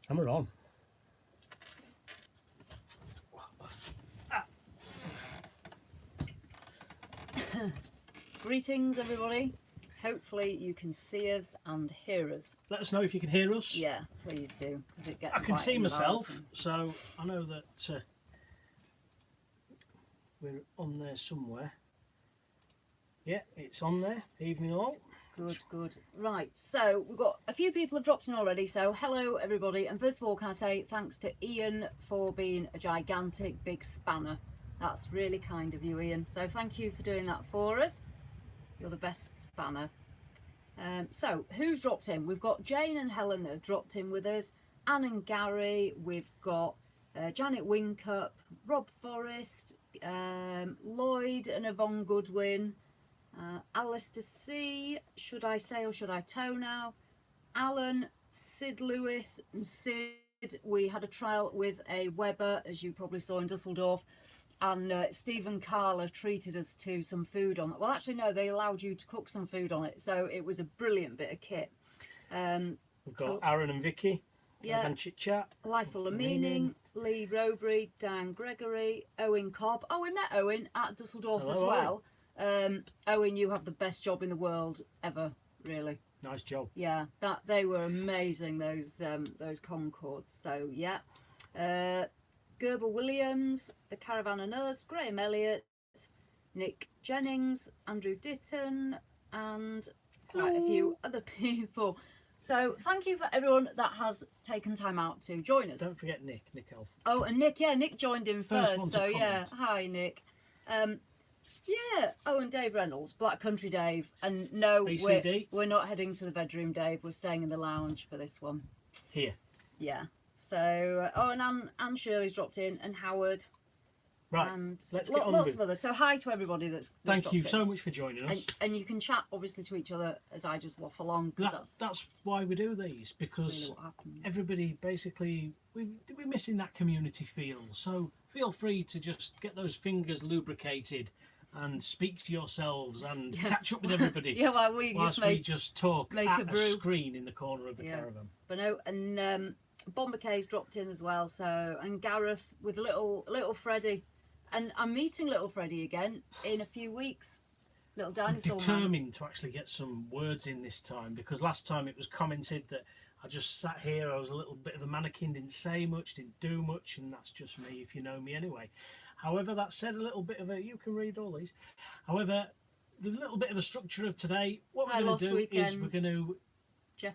And we're on. Greetings, everybody. Hopefully you can see us and hear us. Let us know if you can hear us. Yeah, please do, because it gets I can quite see myself, embarrassing. so I know that we're on there somewhere. Yeah, it's on there. Evening all. Good, good. Right, so we've got a few people have dropped in already, so hello everybody. And first of all, can I say thanks to Ian for being a gigantic big spanner. That's really kind of you, Ian. So thank you for doing that for us. You're the best spanner. So who's dropped in? We've got Jane and Helen that have dropped in with us. Anne and Gary. We've got Janet Wincup, Rob Forrest, Lloyd and Yvonne Goodwin, Alistair C, should I say or should I tow now? Alan, Sid Lewis and Sid. We had a trial with a Weber, as you probably saw in Düsseldorf, and Steve and Carla treated us to some food on it. Well, actually no, they allowed you to cook some food on it, so it was a brilliant bit of kit. We've got Aaron and Vicky. Yeah, Chit Chat. Life Full of Meaning, Lee Robury, Dan Gregory, Owen Cobb. Oh, we met Owen at Düsseldorf. Hello, as well. Owen, you have the best job in the world ever, really. Nice job. Yeah, that they were amazing, those Concords. So yeah, Gerber Williams, the Caravan and Us, Graham Elliott, Nick Jennings, Andrew Ditton, and quite a few other people. So thank you for everyone that has taken time out to join us. Don't forget Nick Elf. Oh, and Nick, yeah, Nick joined in first. One to So comment. yeah, hi Nick. Yeah, oh, and Dave Reynolds, Black Country Dave, and no, we're not heading to the bedroom, Dave. We're staying in the lounge for this one. Here. Yeah. So, oh, and Anne Shirley's dropped in, and Howard. Right, and let's get on lots with of others. So hi to everybody that's Thank you in. so much for joining us. And you can chat obviously to each other as I just waffle on. That's why we do these, because really everybody basically we're missing that community feel. So feel free to just get those fingers lubricated and speak to yourselves and catch up with everybody. Yeah, well, we just talk at a screen in the corner of the caravan. But no, and Bomber K's dropped in as well. So, and Gareth with little Freddie. And I'm meeting little Freddie again in a few weeks. Little dinosaur. I'm determined to actually get some words in this time, because last time it was commented that I just sat here, I was a little bit of a mannequin, didn't say much, didn't do much, and that's just me if you know me anyway. However, that said, a little bit of a, you can read all these. However, the little bit of a structure of today, what we're going to do is we're going to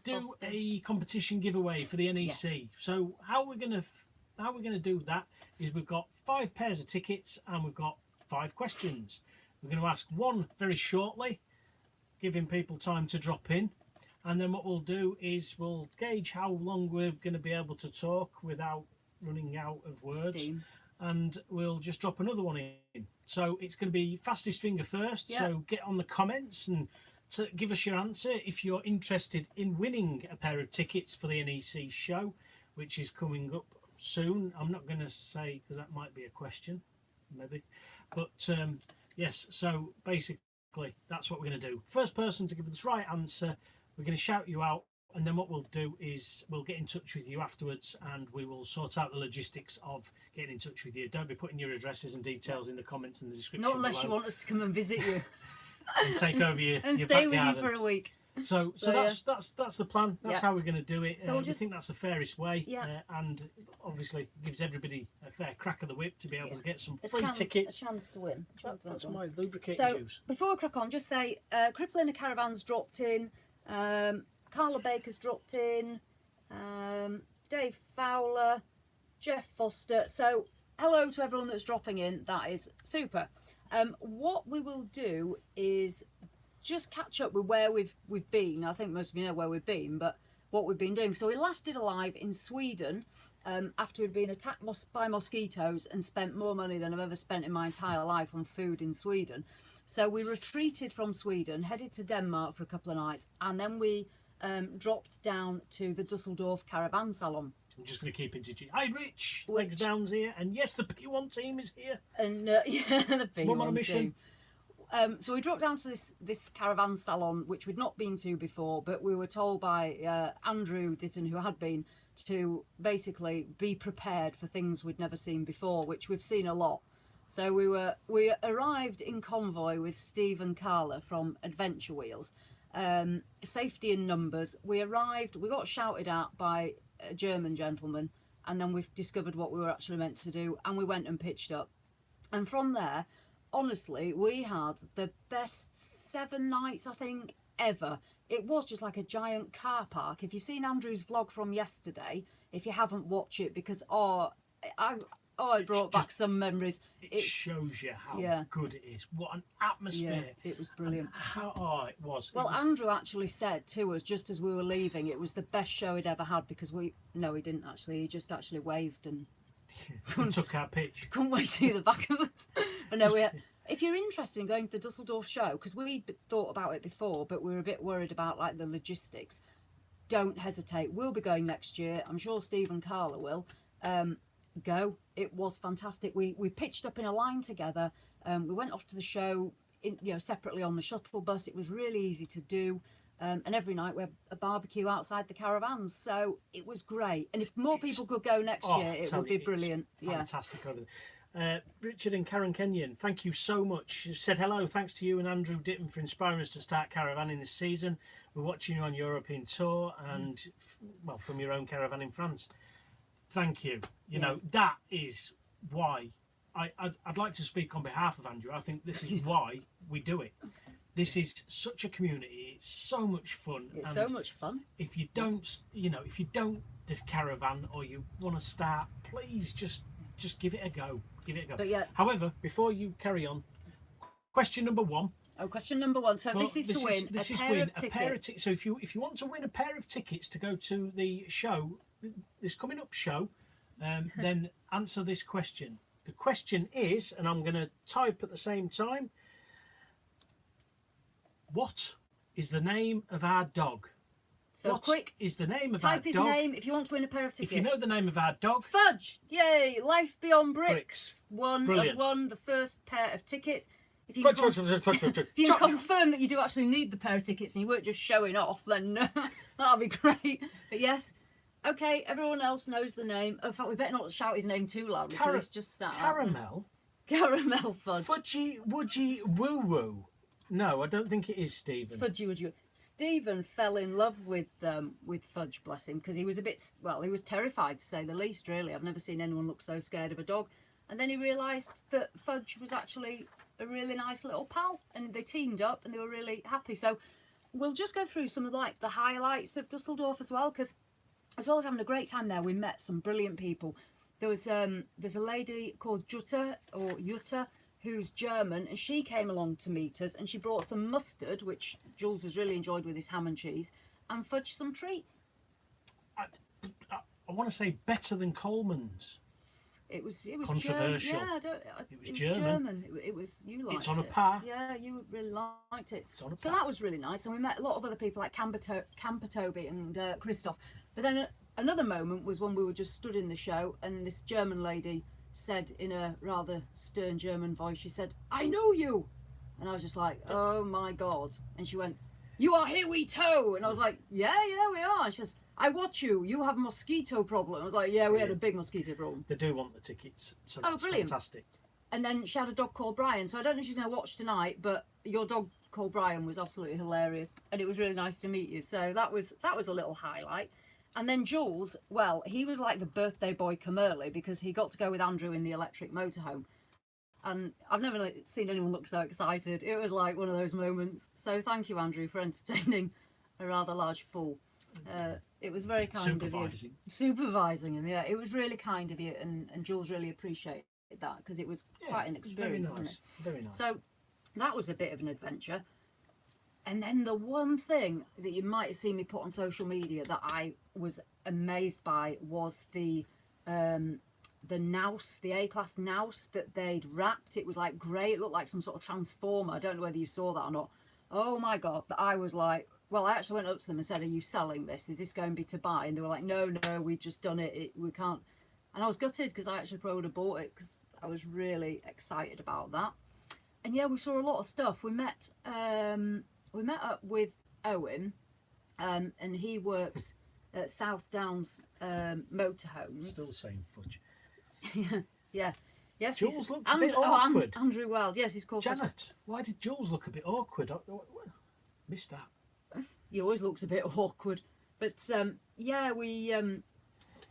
do a competition giveaway for the NEC. Yeah. So how we're going to do that is we've got 5 pairs of tickets and we've got 5 questions. We're going to ask one very shortly, giving people time to drop in, and then what we'll do is we'll gauge how long we're going to be able to talk without running out of words. Steam. And we'll just drop another one in. So it's going to be fastest finger first. Yep. So get on the comments and to give us your answer if you're interested in winning a pair of tickets for the NEC show, which is coming up soon. I'm not going to say, because that might be a question, maybe. But yes, so basically that's what we're going to do. First person to give us the right answer, we're going to shout you out. And then what we'll do is we'll get in touch with you afterwards and we will sort out the logistics of getting in touch with you. Don't be putting your addresses and details in the comments and the description. Not unless you want us to come and visit you. And take over your and your stay back with garden. you for a week. So that's the plan. That's how we're going to do it. So we think that's the fairest way. Yeah. And obviously gives everybody a fair crack of the whip to be able to get some free A tickets. chance to win. That's my lubricating juice. Before we crack on, just say Crippling the Caravan's dropped in. Carla Baker's dropped in, Dave Fowler, Jeff Foster. So hello to everyone that's dropping in. That is super. What we will do is just catch up with where we've been. I think most of you know where we've been, but what we've been doing. So we last did a live in Sweden after we'd been attacked by mosquitoes and spent more money than I've ever spent in my entire life on food in Sweden. So we retreated from Sweden, headed to Denmark for a couple of nights, and then we dropped down to the Düsseldorf Caravan Salon. I'm just going to keep in touch. Hi, Rich. Legs Down's here, and yes, the P1 team is here. And yeah, the P1 Mum on a mission. team. So we dropped down to this caravan salon, which we'd not been to before, but we were told by Andrew Ditton, who had been, to basically be prepared for things we'd never seen before, which we've seen a lot. So we arrived in convoy with Steve and Carla from Adventure Wheels. Safety in numbers. We arrived, we got shouted at by a German gentleman, and then we've discovered what we were actually meant to do, and we went and pitched up. And from there, honestly, we had the best 7 nights, I think, ever. It was just like a giant car park. If you've seen Andrew's vlog from yesterday, if you haven't, watch it, because it brought back some memories. It shows you how good it is. What an atmosphere. Yeah, it was brilliant. It was. Well, Andrew actually said to us, just as we were leaving, it was the best show he'd ever had, because he didn't actually. He just actually waved and took our pitch. Couldn't wait to see the back of us. But no, if you're interested in going to the Düsseldorf show, because we thought about it before, but we were a bit worried about like the logistics, don't hesitate. We'll be going next year. I'm sure Steve and Carla will. Go. It was fantastic. We pitched up in a line together. We went off to the show separately on the shuttle bus. It was really easy to do. And every night we had a barbecue outside the caravans, so it was great. And if more people could go next year, it would be brilliant. Fantastic over there. Richard and Karen Kenyon, thank you so much. You said hello. Thanks to you and Andrew Ditton for inspiring us to start caravanning this season. We're watching you on European tour and from your own caravan in France. Thank you. You know, that is why I'd like to speak on behalf of Andrew. I think this is why we do it. This is such a community. It's so much fun. It's so much fun. If you don't do caravan or you want to start, please just give it a go. Give it a go. But yeah. However, before you carry on, question number 1. Oh, question number 1. So this is to win a pair of tickets. So if you want to win a pair of tickets to go to the show, this coming up show, then answer this question. The question is, and I'm going to type at the same time, what is the name of our dog? So what is the name of our dog? Type his name if you want to win a pair of tickets. If you know the name of our dog. Fudge! Yay! Life Beyond Bricks. Brilliant. Have won the first pair of tickets. If you If you confirm that you do actually need the pair of tickets and you weren't just showing off, then that'll be great. But yes, okay, everyone else knows the name. In fact, we better not shout his name too loud because it's just sat Caramel? Caramel Fudge. Fudgy Woodgy Woo Woo. No, I don't think it is Stephen. Fudgy Woodgy. Stephen fell in love with Fudge, bless him, because he was he was terrified, to say the least, really. I've never seen anyone look so scared of a dog. And then he realised that Fudge was actually a really nice little pal, and they teamed up and they were really happy. So we'll just go through some of the highlights of Düsseldorf as well, because as well as having a great time there, we met some brilliant people. There's a lady called Jutta, who's German, and she came along to meet us, and she brought some mustard, which Jules has really enjoyed with his ham and cheese, and Fudge some treats. I want to say better than Coleman's. It was controversial. It was German. It was, you liked it. It's on a par. Yeah, you really liked it. It's on a par. So that was really nice, and we met a lot of other people like Camper Toby and Christoph. But then another moment was when we were just stood in the show, and this German lady said in a rather stern German voice, she said, "I know you," and I was just like, "Oh my god!" And she went, "You are HWT," and I was like, "Yeah, we are." And she says, "I watch you. You have a mosquito problem." I was like, "Yeah, we had a big mosquito problem." They do want the tickets, so that's brilliant. Fantastic. And then she had a dog called Brian, so I don't know if she's going to watch tonight, but your dog called Brian was absolutely hilarious, and it was really nice to meet you. So that was a little highlight. And then Jules, well, he was like the birthday boy come early, because he got to go with Andrew in the electric motorhome. And I've never seen anyone look so excited. It was like one of those moments. So thank you, Andrew, for entertaining a rather large fool. It was very kind of you. Supervising him, yeah. It was really kind of you, and Jules really appreciated that, because it was quite an experience, very nice. wasn't it? Very nice. So that was a bit of an adventure. And then the one thing that you might have seen me put on social media that I was amazed by was the Naus, the A-Class Naus that they'd wrapped. It was like grey. It looked like some sort of transformer. I don't know whether you saw that or not. Oh my god, I was like, well, I actually went up to them and said, "Are you selling this? Is this going to be to buy?" And they were like, no, we've just done it. We can't. And I was gutted, because I actually probably would have bought it, because I was really excited about that. yeah, we saw a lot of stuff. We met up with Owen, and he works at South Downs Motorhomes. Still saying Fudge. Yeah. Yes, Jules looked a bit awkward. Andrew Wild, yes, he's called Janet, Fudge. why did Jules look a bit awkward? Missed that. He always looks a bit awkward. But yeah, we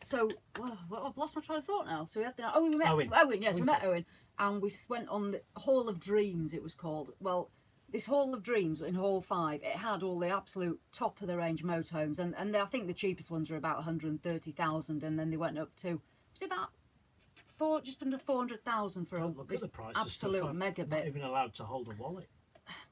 so well, I've lost my train of thought now. So we had we met Owen. Yes, we met Owen, and we went on the Hall of Dreams. It was called. Well, this Hall of Dreams in Hall 5, it had all the absolute top of the range motorhomes, and I think the cheapest ones are about 130,000, and then they went up to about just under 400,000 for Look at the price absolute of stuff. mega bit. Not even allowed to hold a wallet.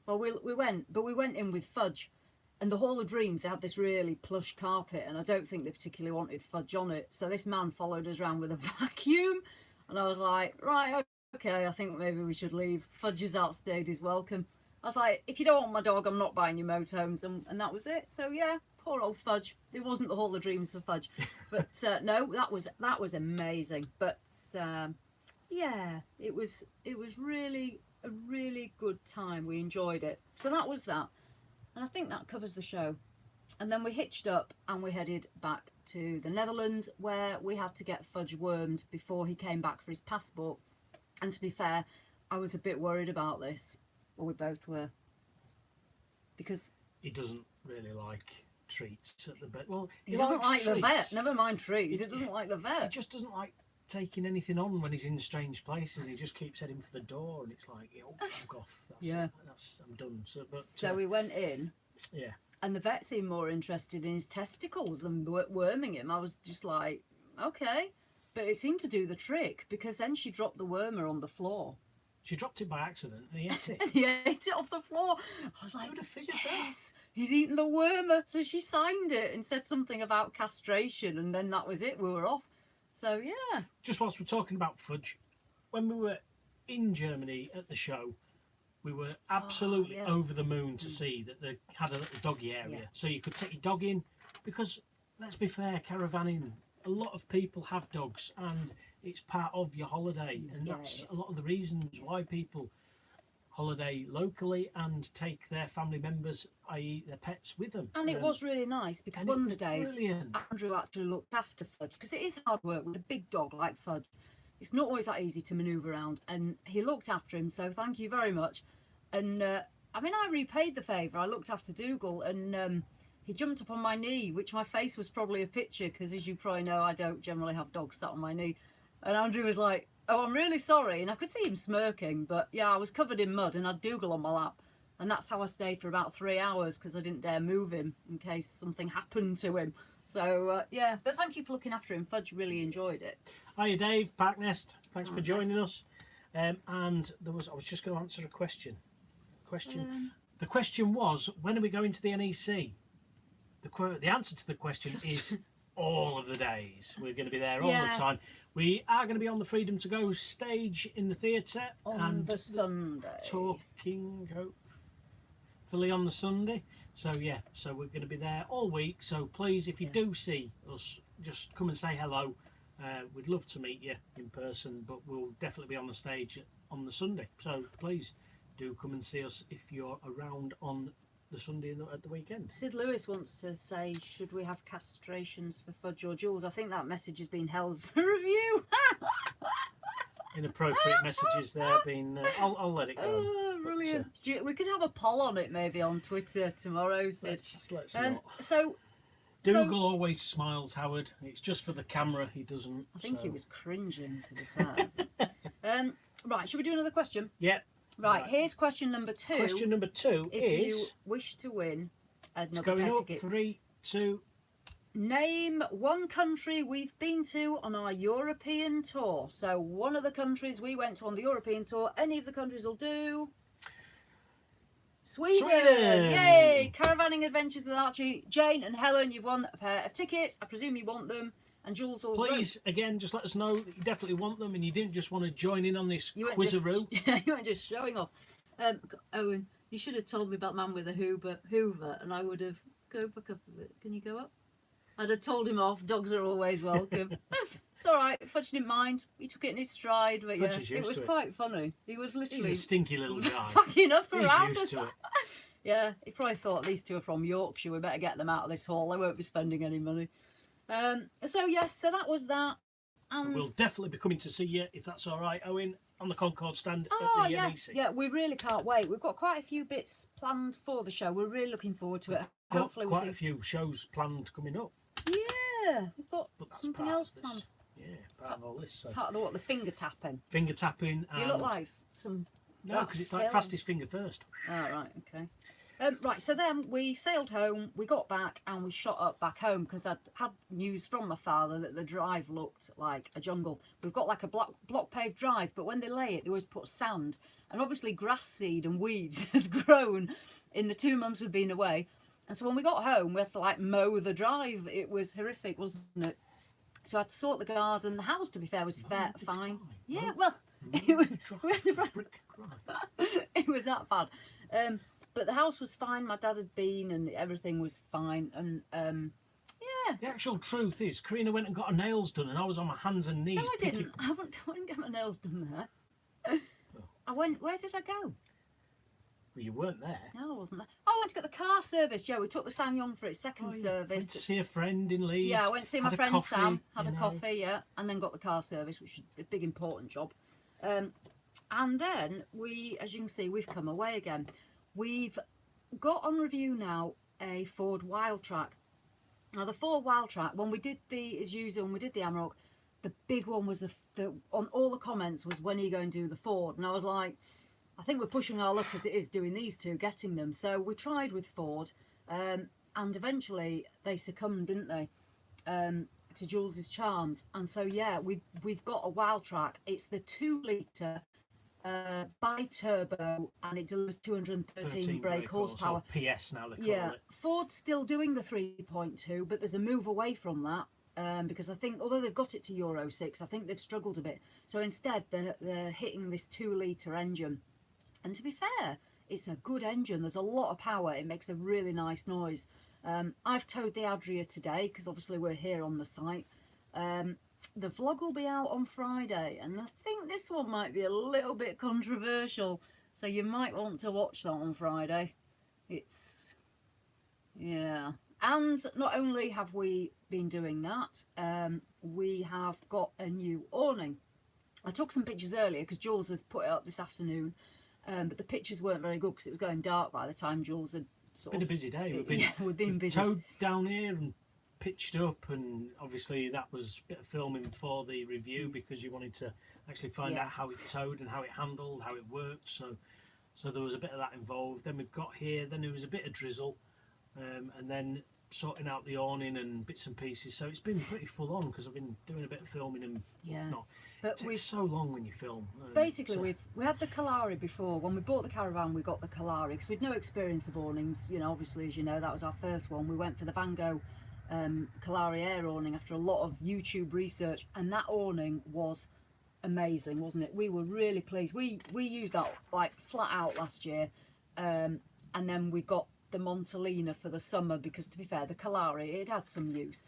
Well, we went in with Fudge, and the Hall of Dreams had this really plush carpet, and I don't think they particularly wanted Fudge on it. So this man followed us around with a vacuum, and I was like, right, okay, I think maybe we should leave. Fudge has outstayed his welcome. I was like, if you don't want my dog, I'm not buying your motorhomes, and that was it. So yeah, poor old Fudge. It wasn't the Hall of Dreams for Fudge, but no, that was amazing. But yeah, it was really a really good time. We enjoyed it. So that was that, and I think that covers the show. And then we hitched up and we headed back to the Netherlands, where we had to get Fudge wormed before he came back for his passport. And to be fair, I was a bit worried about this. Well, we both were, because he doesn't really like treats at the vet. Well, he doesn't like the vet. Never mind treats. He doesn't like the He vet. just doesn't like taking anything on when he's in strange places. He just keeps heading for the door, and it's like, oh, fuck off. I'm done. So we went in. Yeah. And the vet seemed more interested in his testicles than worming him. I was just like, okay. But it seemed to do the trick, because then she dropped the wormer on the floor. She dropped it by accident, and he ate it. And he ate it off the floor. I was like, Who would have figured yes, he's eaten the wormer. So she signed it and said something about castration, and then that was it. We were off. So yeah. Just whilst we're talking about Fudge, when we were in Germany at the show, we were absolutely over the moon to see that they had a little doggy area. Yeah. So you could take your dog in, because, let's be fair, caravanning, a lot of people have dogs, and it's part of your holiday, and that's a lot of the reasons why people holiday locally and take their family members, i.e. their pets, with them. And it was really nice, because one of the days brilliant. Andrew actually looked after Fudge, because it is hard work with a big dog like Fudge. It's not always that easy to manoeuvre around, and he looked after him, so thank you very much. And I mean, I repaid the favour. I looked after Dougal, and he jumped up on my knee, which my face was probably a picture, because as you probably know, I don't generally have dogs sat on my knee. And Andrew was like, oh, I'm really sorry. And I could see him smirking, but yeah, I was covered in mud and I had Dougal on my lap. And that's how I stayed for about 3 hours, because I didn't dare move him in case something happened to him. So yeah, but thank you for looking after him. Fudge really enjoyed it. Hiya Dave, Parknest. Thanks for joining us. And I was just going to answer a question. The question was, when are we going to the NEC? The answer to the question is all of the days. We're going to be there all the time. We are going to be on the Freedom to Go stage in the theatre on the Sunday. Talking hopefully on the Sunday. So yeah, so we're going to be there all week. So please, if you do see us, just come and say hello. We'd love to meet you in person, but we'll definitely be on the stage on the Sunday. So please do come and see us if you're around on the Sunday at the weekend. Sid Lewis wants to say, should we have castrations for Fudge or Jules? I think that message has been held for review. Inappropriate messages there being... I'll let it go. Oh, brilliant. We could have a poll on it maybe on Twitter tomorrow, Sid. Let's not. So... Dougal always smiles, Howard. It's just for the camera, he doesn't. I think he was cringing, to be fair. Right, should we do another question? Yeah. Right, here's question number 2. Question number 2 is... If you wish to win another going pair up, ticket. 3, 2... Name one country we've been to on our European tour. So one of the countries we went to on the European tour, any of the countries will do. Sweden! Yay! Caravanning Adventures with Archie. Jane and Helen, you've won a pair of tickets. I presume you want them. And Jules will... Please, again, just let us know that you definitely want them and you didn't just want to join in on this quizaroo. You weren't just showing off. Owen, you should have told me about Man with a Hoover, and I would have... Go back up a bit. Can you go up? I'd have told him off. Dogs are always welcome. It's all right. Fudge didn't mind. He took it in his stride, but Fudge is yeah, it used was to it. quite funny. He was literally He's a stinky little guy. fucking up He's around used us. to it. Yeah, he probably thought these two are from Yorkshire. We better get them out of this hall. They won't be spending any money. So yes, so that was that. And We'll definitely be coming to see you, if that's all right, Owen, on the Concord stand oh at the yeah, NEC. yeah, we really can't wait. We've got quite a few bits planned for the show. We're really looking forward to it. Hopefully we'll quite see. a few shows planned coming up. Yeah, we've got But that's something part else of this. planned. Yeah, part of all this. So. Part of the what? The finger tapping. Finger tapping. And... You look like some. No, because it's like film. fastest finger first. Oh, right, okay. Right, so then we sailed home, we got back and we shot up back home because I'd had news from my father that the drive looked like a jungle. We've got like a block paved drive, but when they lay it, they always put sand. And obviously grass seed and weeds has grown in the 2 months we've been away. And so when we got home, we had to like mow the drive. It was horrific, wasn't it? So I had to sort the garden. The house, to be fair, was fine. Yeah, well, it was. We had to brick drive. it was that bad. But the house was fine. My dad had been, and everything was fine. And yeah. The actual truth is, Karina went and got her nails done, and I was on my hands and knees. No, I didn't. I didn't get my nails done there. I went. Where did I go? Well, you weren't there. No, I wasn't there. Oh, I went to get the car serviced. Yeah, we took the SsangYong for its second service. Went to see a friend in Leeds. Yeah, I went to see my had a friend coffee, Sam. Had a you know. coffee, yeah, and then got the car service, which is a big important job. And then we, as you can see, we've come away again. We've got on review now a Ford Wildtrak. Now the Ford Wildtrak, when we did the Isuzu and we did the Amarok, the big one was the on all the comments was, when are you going to do the Ford? And I was like, I think we're pushing our luck as it is doing these two, getting them. So we tried with Ford, and eventually they succumbed, didn't they, to Jules's charms. And so yeah, we've got a Wildtrak. It's the 2-litre bi-turbo, and it delivers 213 brake horsepower. PS now they call it. Ford's still doing the 3.2, but there's a move away from that, because I think, although they've got it to Euro 6, I think they've struggled a bit. So instead they're hitting this 2-litre engine. And to be fair, it's a good engine. There's a lot of power. It makes a really nice noise. I've towed the Adria today because obviously we're here on the site. The vlog will be out on Friday, and I think this one might be a little bit controversial, so you might want to watch that on Friday. It's, yeah. And not only have we been doing that, we have got a new awning. I took some pictures earlier because Jules has put it up this afternoon, but the pictures weren't very good because it was going dark by the time Jules had sort of... Been a busy day. We've been busy. Towed down here and pitched up, and obviously that was a bit of filming for the review because you wanted to actually find out how it towed and how it handled, how it worked. So there was a bit of that involved. Then we've got here, then there was a bit of drizzle, and then sorting out the awning and bits and pieces. So it's been pretty full on because I've been doing a bit of filming and whatnot. But it takes so long when you film. Basically, we had the Kalari before. When we bought the caravan, we got the Kalari because we'd no experience of awnings. You know, obviously, as you know, that was our first one. We went for the Van Gogh Kalari air awning after a lot of YouTube research, and that awning was amazing, wasn't it? We were really pleased. We used that like flat out last year, and then we got the Montolina for the summer because, to be fair, the Kalari, it had some use.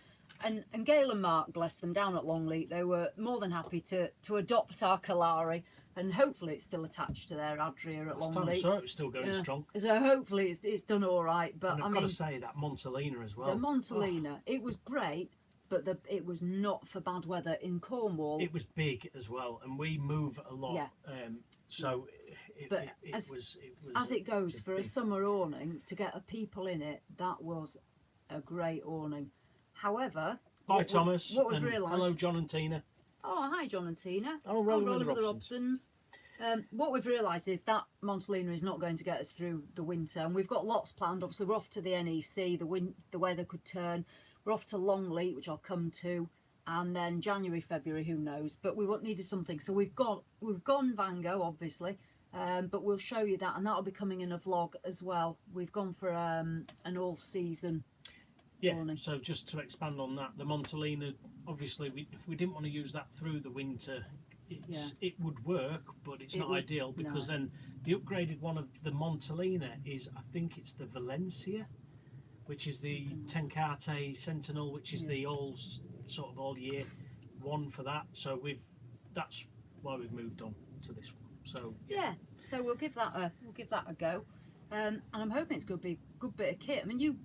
And Gail and Mark, bless them, down at Longleat, they were more than happy to adopt our Kalari, and hopefully it's still attached to their Adria at Longleat. So it was still going strong. So hopefully it's done all right. But and I've got to say, that Montolina as well. The Montolina, it was great, but it was not for bad weather in Cornwall. It was big as well, and we move a lot. Yeah. So as it goes, for a summer awning, to get people in it, that was a great awning. However, Bye, Thomas. What we've realised. Hello, John and Tina. Oh, hi, John and Tina. Oh, rolling with the Robsons. What we've realised is that Montolina is not going to get us through the winter, and we've got lots planned. Obviously, we're off to the NEC. The weather could turn. We're off to Longleat, which I'll come to, and then January, February, who knows? But we needed something, so we've gone Van Gogh, obviously. But we'll show you that, and that'll be coming in a vlog as well. We've gone for an all-season. Yeah, so just to expand on that, the Montolina, obviously we didn't want to use that through the winter. It would work, but it's not ideal because then the upgraded one of the Montolina is, I think it's the Valencia, which is the Tenkate Sentinel, which is the sort of all year one for that. So that's why we've moved on to this one. So yeah, so we'll give that a go, and I'm hoping it's going to be a good bit of kit. I mean, you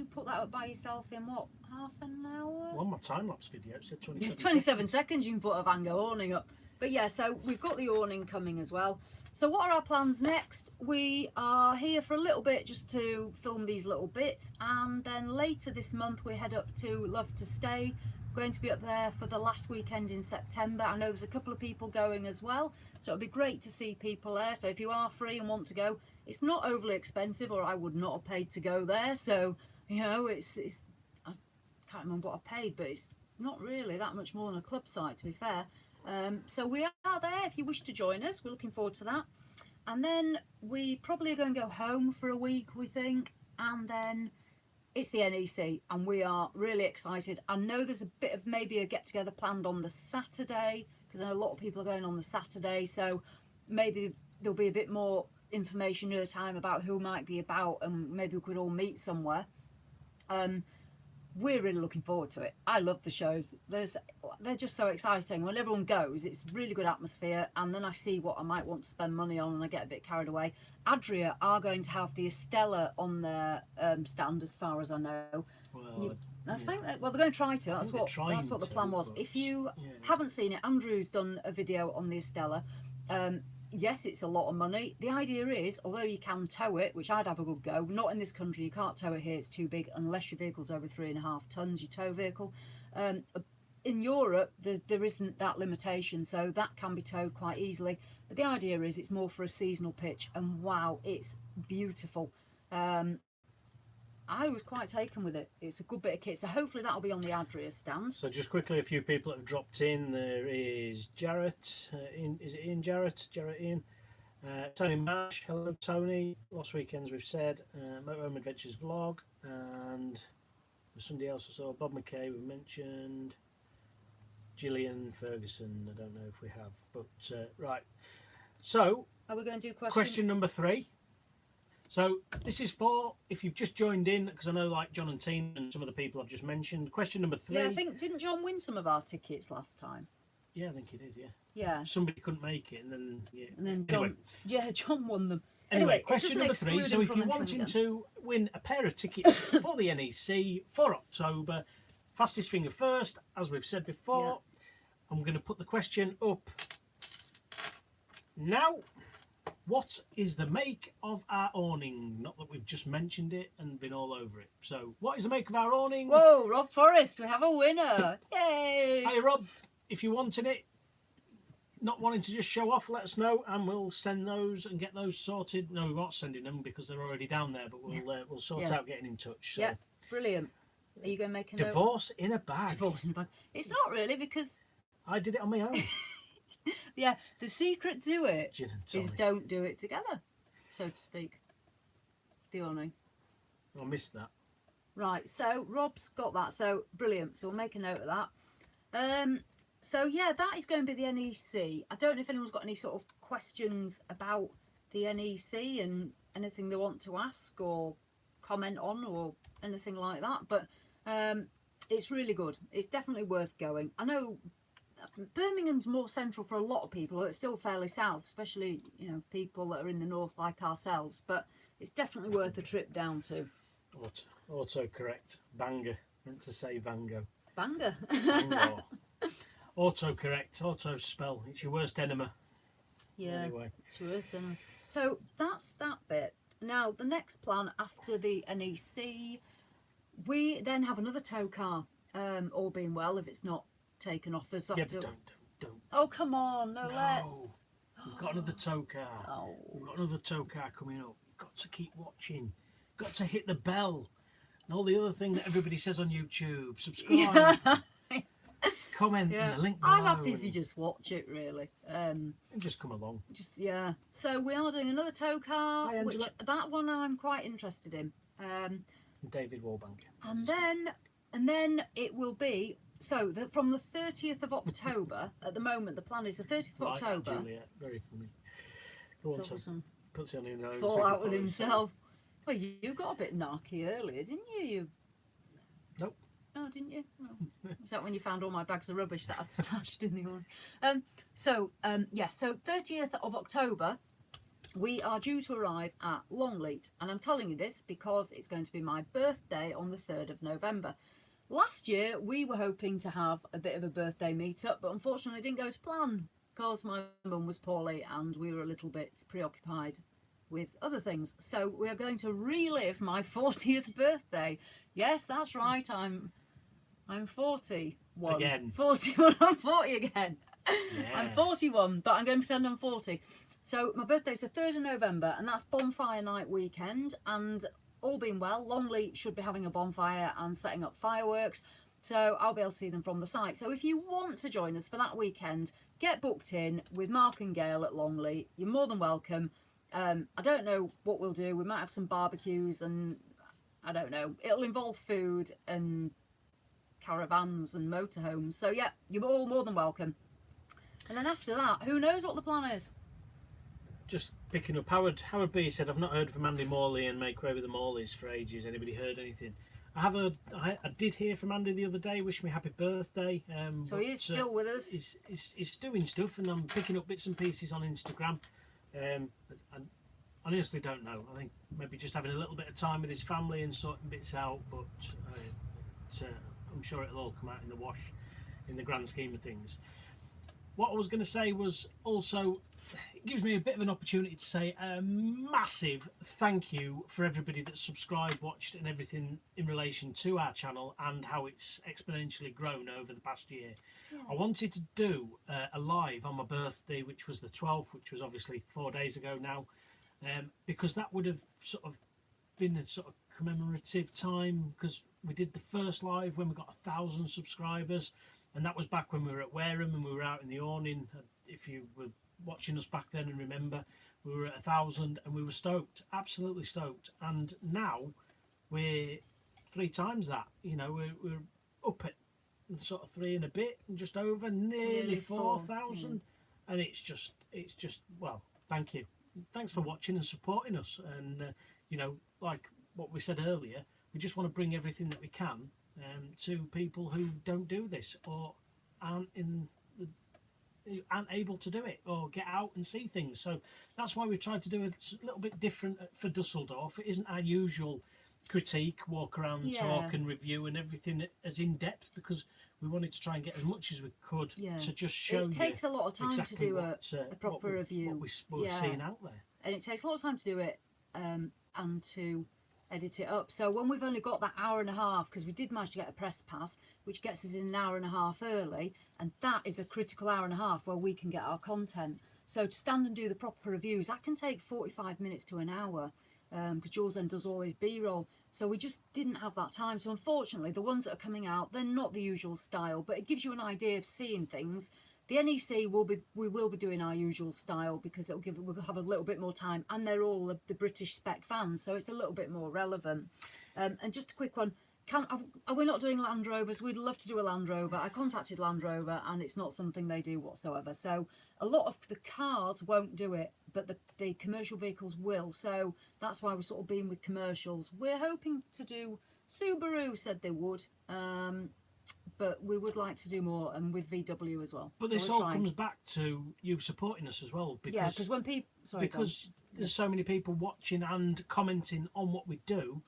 put that up by yourself in what, half an hour? Well, my time lapse video said 27 27 seconds you can put a Van Gogh awning up. But yeah, so we've got the awning coming as well. So what are our plans next? We are here for a little bit just to film these little bits, and then later this month we head up to Love to Stay. We're going to be up there for the last weekend in September. I know there's a couple of people going as well, so it'll be great to see people there. So if you are free and want to go, it's not overly expensive, or I would not have paid to go there. So, you know, it's I can't remember what I paid, but it's not really that much more than a club site, to be fair. So we are there if you wish to join us. We're looking forward to that. And then we probably are going to go home for a week, we think, and then it's the NEC, and we are really excited. I know there's a bit of maybe a get together planned on the Saturday, because I know a lot of people are going on the Saturday, so maybe there'll be a bit more information near the time about who might be about, and maybe we could all meet somewhere. We're really looking forward to it. I love the shows. They're just so exciting. When everyone goes, it's really good atmosphere, and then I see what I might want to spend money on and I get a bit carried away. Adria are going to have the Estella on their stand, as far as I know. Well, I think well, they're going to try to. That's what the plan was. If you haven't seen it, Andrew's done a video on the Estella. Yes, it's a lot of money. The idea is, although you can tow it, which I'd have a good go, not in this country, you can't tow it here, it's too big, unless your vehicle's over 3.5 tons, your tow vehicle. In Europe, there isn't that limitation, so that can be towed quite easily. But the idea is it's more for a seasonal pitch, and wow, it's beautiful. I was quite taken with it. It's a good bit of kit, so hopefully that'll be on the Adria stand. So just quickly, a few people have dropped in. There is Jarrett, is it Ian Jarrett? Jarrett Ian. Tony Marsh, hello Tony. Lost Weekends we've said. Motorhome Adventures vlog, and there's somebody else I saw. Bob McKay we mentioned. Gillian Ferguson, I don't know if we have, but right. So are we going to do question number 3. So this is for, if you've just joined in, because I know like John and Tina and some of the people I've just mentioned. Question number 3. Yeah, I think, didn't John win some of our tickets last time? Yeah, I think he did, yeah. Yeah. Somebody couldn't make it, and then, yeah. And then John, John won them. Anyway, question number 3. So if you're wanting to win a pair of tickets for the NEC for October, fastest finger first, as we've said before, I'm going to put the question up now. What is the make of our awning? Not that we've just mentioned it and been all over it. So, what is the make of our awning? Whoa, Rob Forrest, we have a winner. Yay! Hey, Rob, if you're wanting it, not wanting to just show off, let us know and we'll send those and get those sorted. No, we won't sending them because they're already down there, but we'll sort out getting in touch. So. Yeah, brilliant. Are you going to make a divorce in a bag? Divorce in a bag. It's not really, because I did it on my own. Yeah, the secret to it is don't do it together, so to speak. The awning. I missed that. Right, so Rob's got that, so brilliant. So we'll make a note of that. So yeah, that is going to be the NEC. I don't know if anyone's got any sort of questions about the NEC and anything they want to ask or comment on or anything like that, but it's really good. It's definitely worth going. I know Birmingham's more central for a lot of people. It's still fairly south, especially, you know, people that are in the north like ourselves, but it's definitely worth a trip down to. Auto correct. Banger. Meant to say Vango. Banger. Auto correct. Auto spell. It's your worst enemy. Yeah. Anyway. It's your worst enemy. So that's that bit. Now the next plan after the NEC, we then have another tow car. All being well, if it's not taken off us. Yeah, but don't. Oh, come on, no, let's. We've got another tow car. Oh. We've got another tow car coming up. You've got to keep watching. Got to hit the bell. And all the other thing that everybody says on YouTube. Subscribe. Comment and the link below. I'm happy if you just watch it, really. And just come along. Yeah. So we are doing another tow car. Hi, which that one I'm quite interested in. David Warbank. And then it will be... So from the 30th of October, at the moment the plan is the 30th of October. Juliet, very funny. Go on, puts it on your nose. Fall out with himself. Well, you got a bit narky earlier, didn't you? Nope. Oh, didn't you? Oh. Was that when you found all my bags of rubbish that I'd stashed in the awning? So 30th of October, we are due to arrive at Longleat. And I'm telling you this because it's going to be my birthday on the 3rd of November. Last year, we were hoping to have a bit of a birthday meet-up, but unfortunately it didn't go to plan because my mum was poorly and we were a little bit preoccupied with other things. So we are going to relive my 40th birthday. Yes, that's right. I'm 41. Again. 41. I'm 40 again. Yeah. I'm 41, but I'm going to pretend I'm 40. So my birthday's the 3rd of November, and that's bonfire night weekend. And all being well, Longleat should be having a bonfire and setting up fireworks. So I'll be able to see them from the site. So if you want to join us for that weekend, get booked in with Mark and Gail at Longleat. You're more than welcome. I don't know what we'll do. We might have some barbecues and I don't know. It'll involve food and caravans and motorhomes. So yeah, you're all more than welcome. And then after that, who knows what the plan is? Just picking up, Howard B said, I've not heard from Andy Morley and Make Way with the Morleys for ages. Anybody heard anything? I did hear from Andy the other day, wish me happy birthday. So he is still with us. He's doing stuff, and I'm picking up bits and pieces on Instagram. I honestly don't know. I think maybe just having a little bit of time with his family and sorting bits out, but I'm sure it'll all come out in the wash in the grand scheme of things. What I was going to say was also, it gives me a bit of an opportunity to say a massive thank you for everybody that subscribed, watched and everything in relation to our channel and how it's exponentially grown over the past year. Yeah. I wanted to do a live on my birthday, which was the 12th, which was obviously 4 days ago now, because that would have sort of been a sort of commemorative time, because we did the first live when we got 1,000 subscribers, and that was back when we were at Wareham and we were out in the awning. If you were watching us back then and remember, we were at 1,000 and we were stoked, absolutely stoked. And now we're 3 times that. You know, we're up at sort of 3 and a bit, and just over nearly 4,000. And it's just well, thank you, thanks for watching and supporting us. And you know, like what we said earlier, we just want to bring everything that we can to people who don't do this or aren't able to do it or get out and see things. So that's why we tried to do a little bit different for Düsseldorf. It isn't our usual critique, walk around, talk and review and everything as in depth, because we wanted to try and get as much as we could to just show you. It takes a lot of time exactly to do a proper review. What we've seen out there. And it takes a lot of time to do it and to edit it up. So when we've only got that hour and a half, because we did manage to get a press pass, which gets us in an hour and a half early, and that is a critical hour and a half where we can get our content. So to stand and do the proper reviews, that can take 45 minutes to an hour, because Jules then does all his B-roll. So we just didn't have that time. So unfortunately, the ones that are coming out, they're not the usual style, but it gives you an idea of seeing things. The NEC we will be doing our usual style, because we'll have a little bit more time, and they're all the British spec fans, so it's a little bit more relevant. And just a quick one, are we not doing Land Rovers? We'd love to do a Land Rover. I contacted Land Rover and it's not something they do whatsoever. So a lot of the cars won't do it, but the commercial vehicles will. So that's why we're sort of being with commercials. We're hoping to do, Subaru said they would, but we would like to do more, and with VW as well. But so this all comes back to you supporting us as well, because because when people there's so many people watching and commenting on what we do.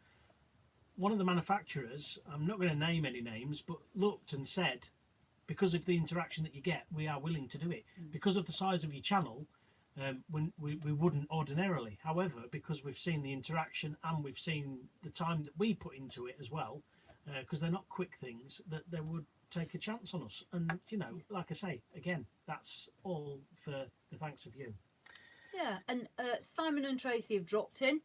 One of the manufacturers, I'm not going to name any names, but looked and said, because of the interaction that you get, we are willing to do it. Because of the size of your channel, when we wouldn't ordinarily. However, because we've seen the interaction and we've seen the time that we put into it as well, because they're not quick things, that they would take a chance on us. And you know, like I say again, that's all for the thanks of you. Yeah. And Simon and Tracy have dropped in.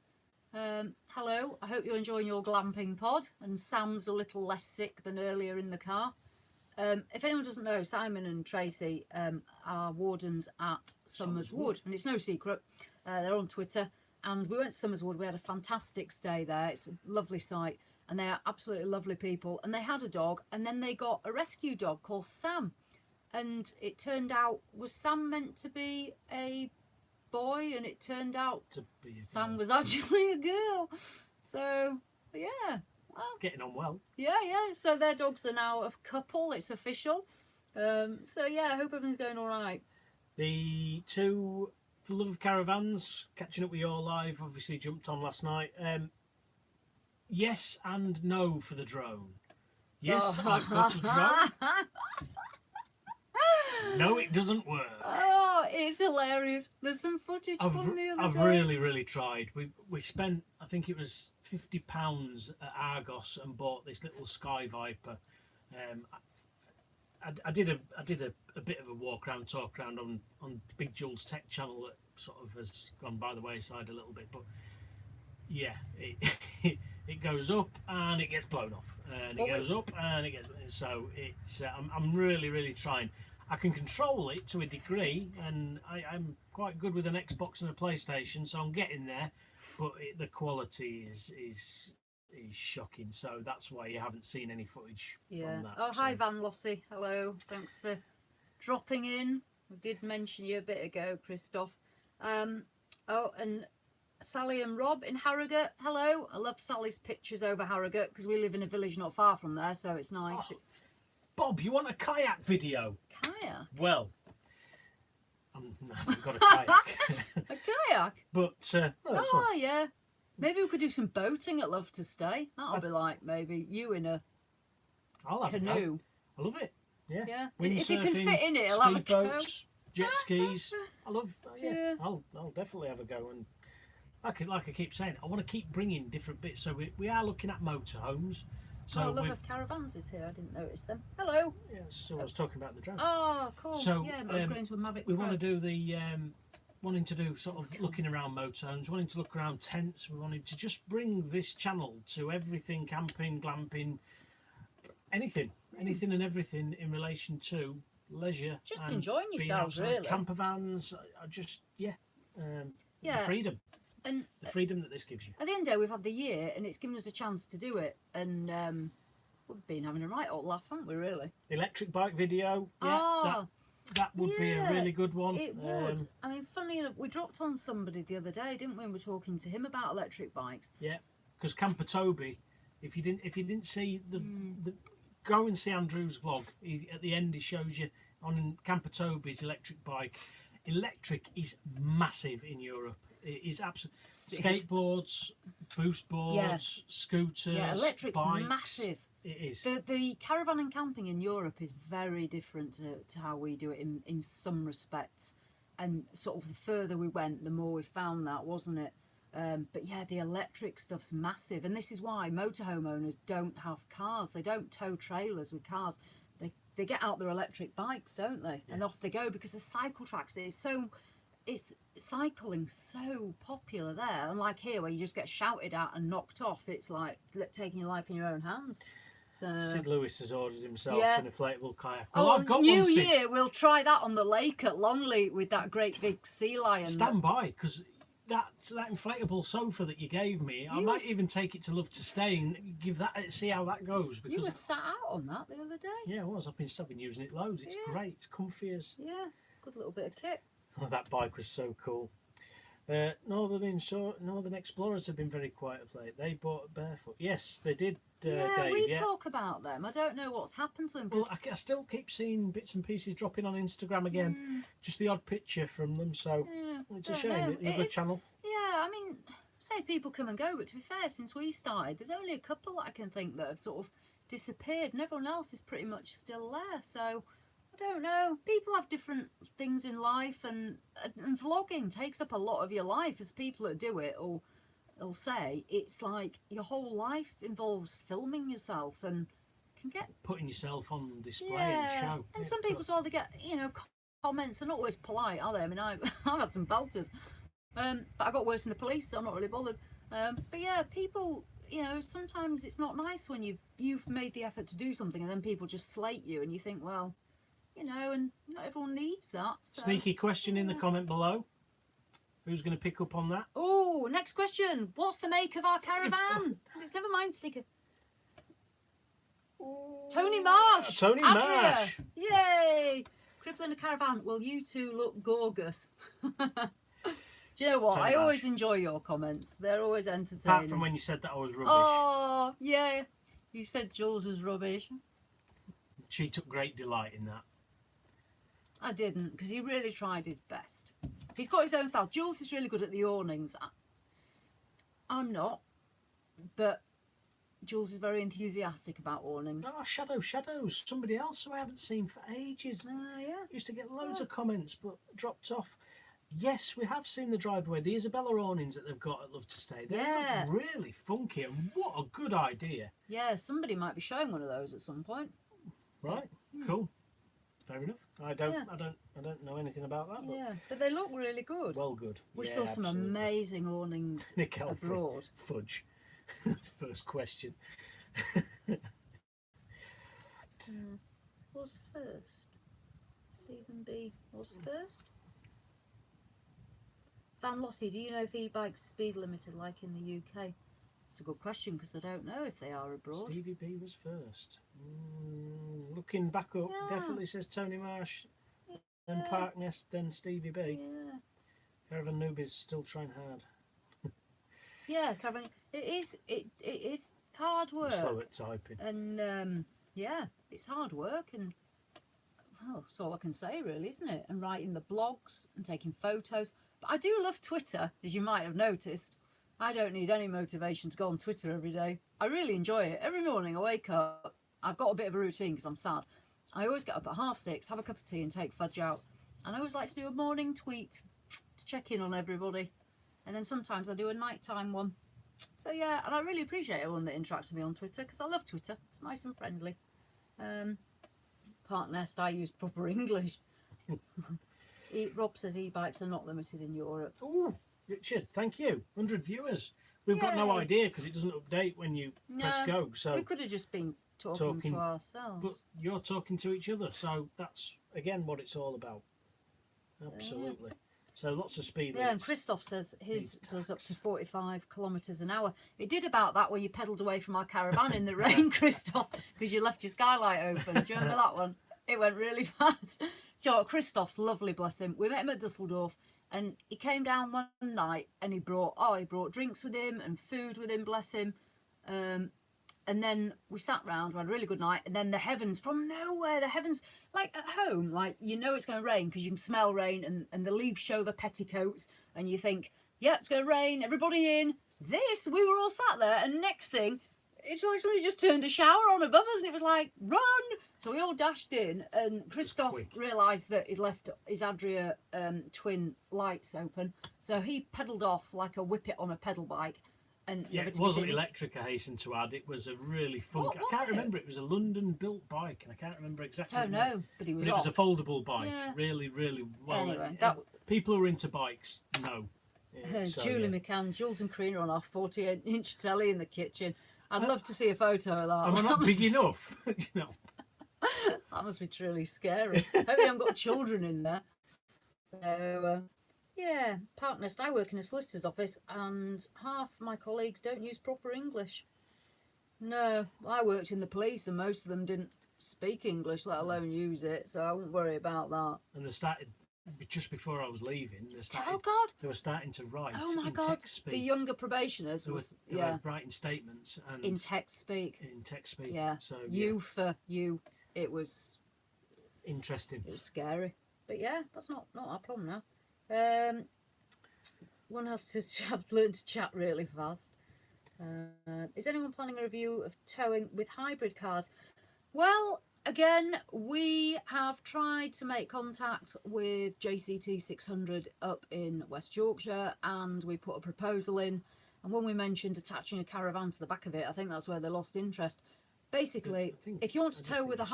Hello, I hope you're enjoying your glamping pod, and Sam's a little less sick than earlier in the car. If anyone doesn't know, Simon and Tracy are wardens at Summers Wood, and it's no secret. They're on Twitter, and we went to Summers Wood. We had a fantastic stay there. It's a lovely site, and they are absolutely lovely people. And they had a dog, and then they got a rescue dog called Sam, and it turned out, was Sam meant to be a boy, and it turned out To be a Sam girl. was actually a girl. So yeah, well, Getting on well. yeah. So their dogs are now a couple. It's official. So yeah, I hope everything's going all right. The two, for the love of caravans, catching up with you all live, obviously jumped on last night. Yes and no for the drone. Yes, I've got a drone. No, it doesn't work. Oh, it's hilarious. There's some footage from the other I've day. really tried. We spent, I think it was £50 at Argos and bought this little Sky Viper. I did a bit of a walk around, talk around on Big Jules Tech channel that sort of has gone by the wayside a little bit, but yeah, it goes up and it gets blown off, and it goes up and it gets, so it's I'm really trying. I can control it to a degree, and I'm quite good with an Xbox and a PlayStation, so I'm getting there, but the quality is shocking, so that's why you haven't seen any footage from that. Oh, so. hi Van Lossie. Hello. Thanks for dropping in. We did mention you a bit ago, Christoph. Oh, and Sally and Rob in Harrogate. Hello. I love Sally's pictures over Harrogate because we live in a village not far from there, so it's nice. Oh, Bob, you want a kayak video? Kayak? Well, I haven't got a kayak. A kayak? But, that's fun. Yeah. Maybe we could do some boating at Love to Stay. That'll be like maybe you in a I'll have canoe. I love it. Yeah. Yeah. Windsurfing, If you can fit in it, I'll have a go. speedboats, jet skis. I love. Yeah. I'll definitely have a go. And like I keep saying, I want to keep bringing different bits. So we are looking at motorhomes. So Love of Caravans is here. I didn't notice them. Hello. Yeah, so I was talking about the drone. Oh, cool. So, yeah, but I'm going to a Mavic we Pro. want to do the wanting to do sort of looking around motorhomes, wanting to look around tents. We wanted to just bring this channel to everything camping, glamping, anything and everything in relation to leisure. Just and enjoying being yourselves, outside. really. Camper vans, I just the freedom. And the freedom that this gives you. at the end of the day, we've had the year, and it's given us a chance to do it. And we've been having a right old laugh, haven't we? Really. Electric bike video. Yeah, Oh, that would be a really good one. It would. I mean, funnily enough, we dropped on somebody the other day, didn't we? And we were talking to him about electric bikes. Yeah, because Camper Toby, if you didn't see the go and see Andrew's vlog. At the end, he shows you on Camper Toby's electric bike. Electric is massive in Europe. It is absolutely skateboards, boost boards, scooters, electric's bikes. massive. It is. The caravan and camping in Europe is very different to how we do it in some respects. And sort of the further we went, the more we found that, wasn't it? But yeah, the electric stuff's massive. And this is why motorhome owners don't have cars. They don't tow trailers with cars. They get out their electric bikes, don't they? Yeah. And off they go, because the cycle tracks, it's cycling so popular there. And like here, where you just get shouted at and knocked off, it's like taking your life in your own hands. So, Sid Lewis has ordered himself Yeah. an inflatable kayak. Well, oh, I've got New one, Sid. Year, we'll try that on the lake at Longleat with that great big sea lion. Stand by, because that inflatable sofa that you gave me, I might even take it to Love to Stay and give that, see how that goes. You Because were sat out on that the other day. yeah, I was. I've been using it loads. It's Yeah. great. It's comfy as. Yeah, good little bit of kit. Oh, that bike was so cool. Northern Explorers have been very quiet of late. They bought barefoot. Yes, they did. Dave, we talk about them. I don't know what's happened to them. Well, I still keep seeing bits and pieces dropping on Instagram again. Just the odd picture from them. So it's a don't shame. know. It's a good channel. Yeah, I mean, say people come and go, but to be fair, since we started, there's only a couple that I can think that have sort of disappeared, and everyone else is pretty much still there. So I don't know. People have different things in life, and vlogging takes up a lot of your life. As people that do it, or they'll say, it's like your whole life involves filming yourself and can get Putting yourself on display and show. And some people as well, they get comments. They're not always polite, are they? I mean, I've had some belters, but I got worse than the police, so I'm not really bothered. But yeah, people, sometimes it's not nice when you've made the effort to do something and then people just slate you, and you think, well, and not everyone needs that. So. Sneaky question in the comment below. Who's going to pick up on that? Oh, next question. What's the make of our caravan? It's never mind, sticker. Tony Marsh. Tony Adria. Marsh. Yay. Crippling a caravan. Well, you two look gorgeous. Do you know what? Tony I always Ash. enjoy your comments. They're always entertaining. Apart from when you said that I was rubbish. Oh, yeah. You said Jules is rubbish. She took great delight in that. I didn't, because he really tried his best. He's got his own style. Jules is really good at the awnings. I'm not, but Jules is very enthusiastic about awnings. Oh, Shadows. Somebody else who I haven't seen for ages. Yeah. Used to get loads of comments, but dropped off. Yes, we have seen the driveway. The Isabella awnings that they've got at Love to Stay. They look really funky, and what a good idea. Yeah, somebody might be showing one of those at some point. Right, cool. Fair enough. I don't know anything about that. But yeah, but they look really good. Well, good. We saw some amazing awnings Nick abroad. Fudge. First question. What's first? Stephen B. What's first? Van Lossie, do you know if e-bikes speed limited like in the UK? It's a good question because I don't know if they are abroad. Stevie B was first. Looking back up, definitely says Tony Marsh, then Parkness, then Stevie B. Yeah. Caravan Newbie's still trying hard. Yeah, Caravan. It is hard work. Slow at typing. And yeah, it's hard work, and that's all I can say really, isn't it? And writing the blogs and taking photos. But I do love Twitter, as you might have noticed. I don't need any motivation to go on Twitter every day. I really enjoy it. Every morning I wake up, I've got a bit of a routine because I'm sad. I always get up at 6:30, have a cup of tea and take Fudge out. And I always like to do a morning tweet to check in on everybody. And then sometimes I do a nighttime one. So yeah, and I really appreciate everyone that interacts with me on Twitter because I love Twitter. It's nice and friendly. Park Nest, I use proper English. Rob says e-bikes are not limited in Europe. Oh, Richard, thank you. 100 viewers. We've got no idea because it doesn't update when you press go. So we could have just been talking to ourselves. But you're talking to each other, so that's again what it's all about. Absolutely. So lots of speed limits. Yeah, and Christoph says his does up to 45 kilometres an hour. It did about that where you pedalled away from our caravan in the rain, Christoph, because you left your skylight open. Do you remember that one? It went really fast. You know what, Christoph's lovely, bless him. We met him at Düsseldorf, and he came down one night and he brought drinks with him and food with him, bless him. And then we sat round, we had a really good night, and then the heavens, from nowhere, the heavens, like at home, like you know it's going to rain because you can smell rain and the leaves show the petticoats, and you think, yeah, it's going to rain, everybody in. We were all sat there, and next thing, it's like somebody just turned a shower on above us, and it was like, run! So we all dashed in, and Christoph realised that he'd left his Adria twin lights open, so he pedalled off like a whippet on a pedal bike. And yeah, it wasn't electric, I hasten to add. It was a really funky. I can't remember. It was a London-built bike, and I can't remember exactly. I don't know, but it was a foldable bike. Yeah. Really, really well. Anyway, people who are into bikes know. Yeah, Julie McCann, Jules and Karina on our 48-inch telly in the kitchen. I'd love to see a photo of that. Am I not big enough? You know. That must be truly scary. Hope you haven't got children in there. So, yeah, Park Nest, I work in a solicitor's office and half my colleagues don't use proper English. No, I worked in the police and most of them didn't speak English, let alone use it, so I wouldn't worry about that. And they started, just before I was leaving, they were starting to write text speak. The younger probationers they were writing statements. And in text speak. Yeah, so you for you, it was... interesting. It was scary. But yeah, that's not our problem now. One has to have learned to chat really fast. Is anyone planning a review of towing with hybrid cars? Well, again, we have tried to make contact with JCT 600 up in West Yorkshire, and we put a proposal in. And when we mentioned attaching a caravan to the back of it, I think that's where they lost interest. Basically, if you want to tow with a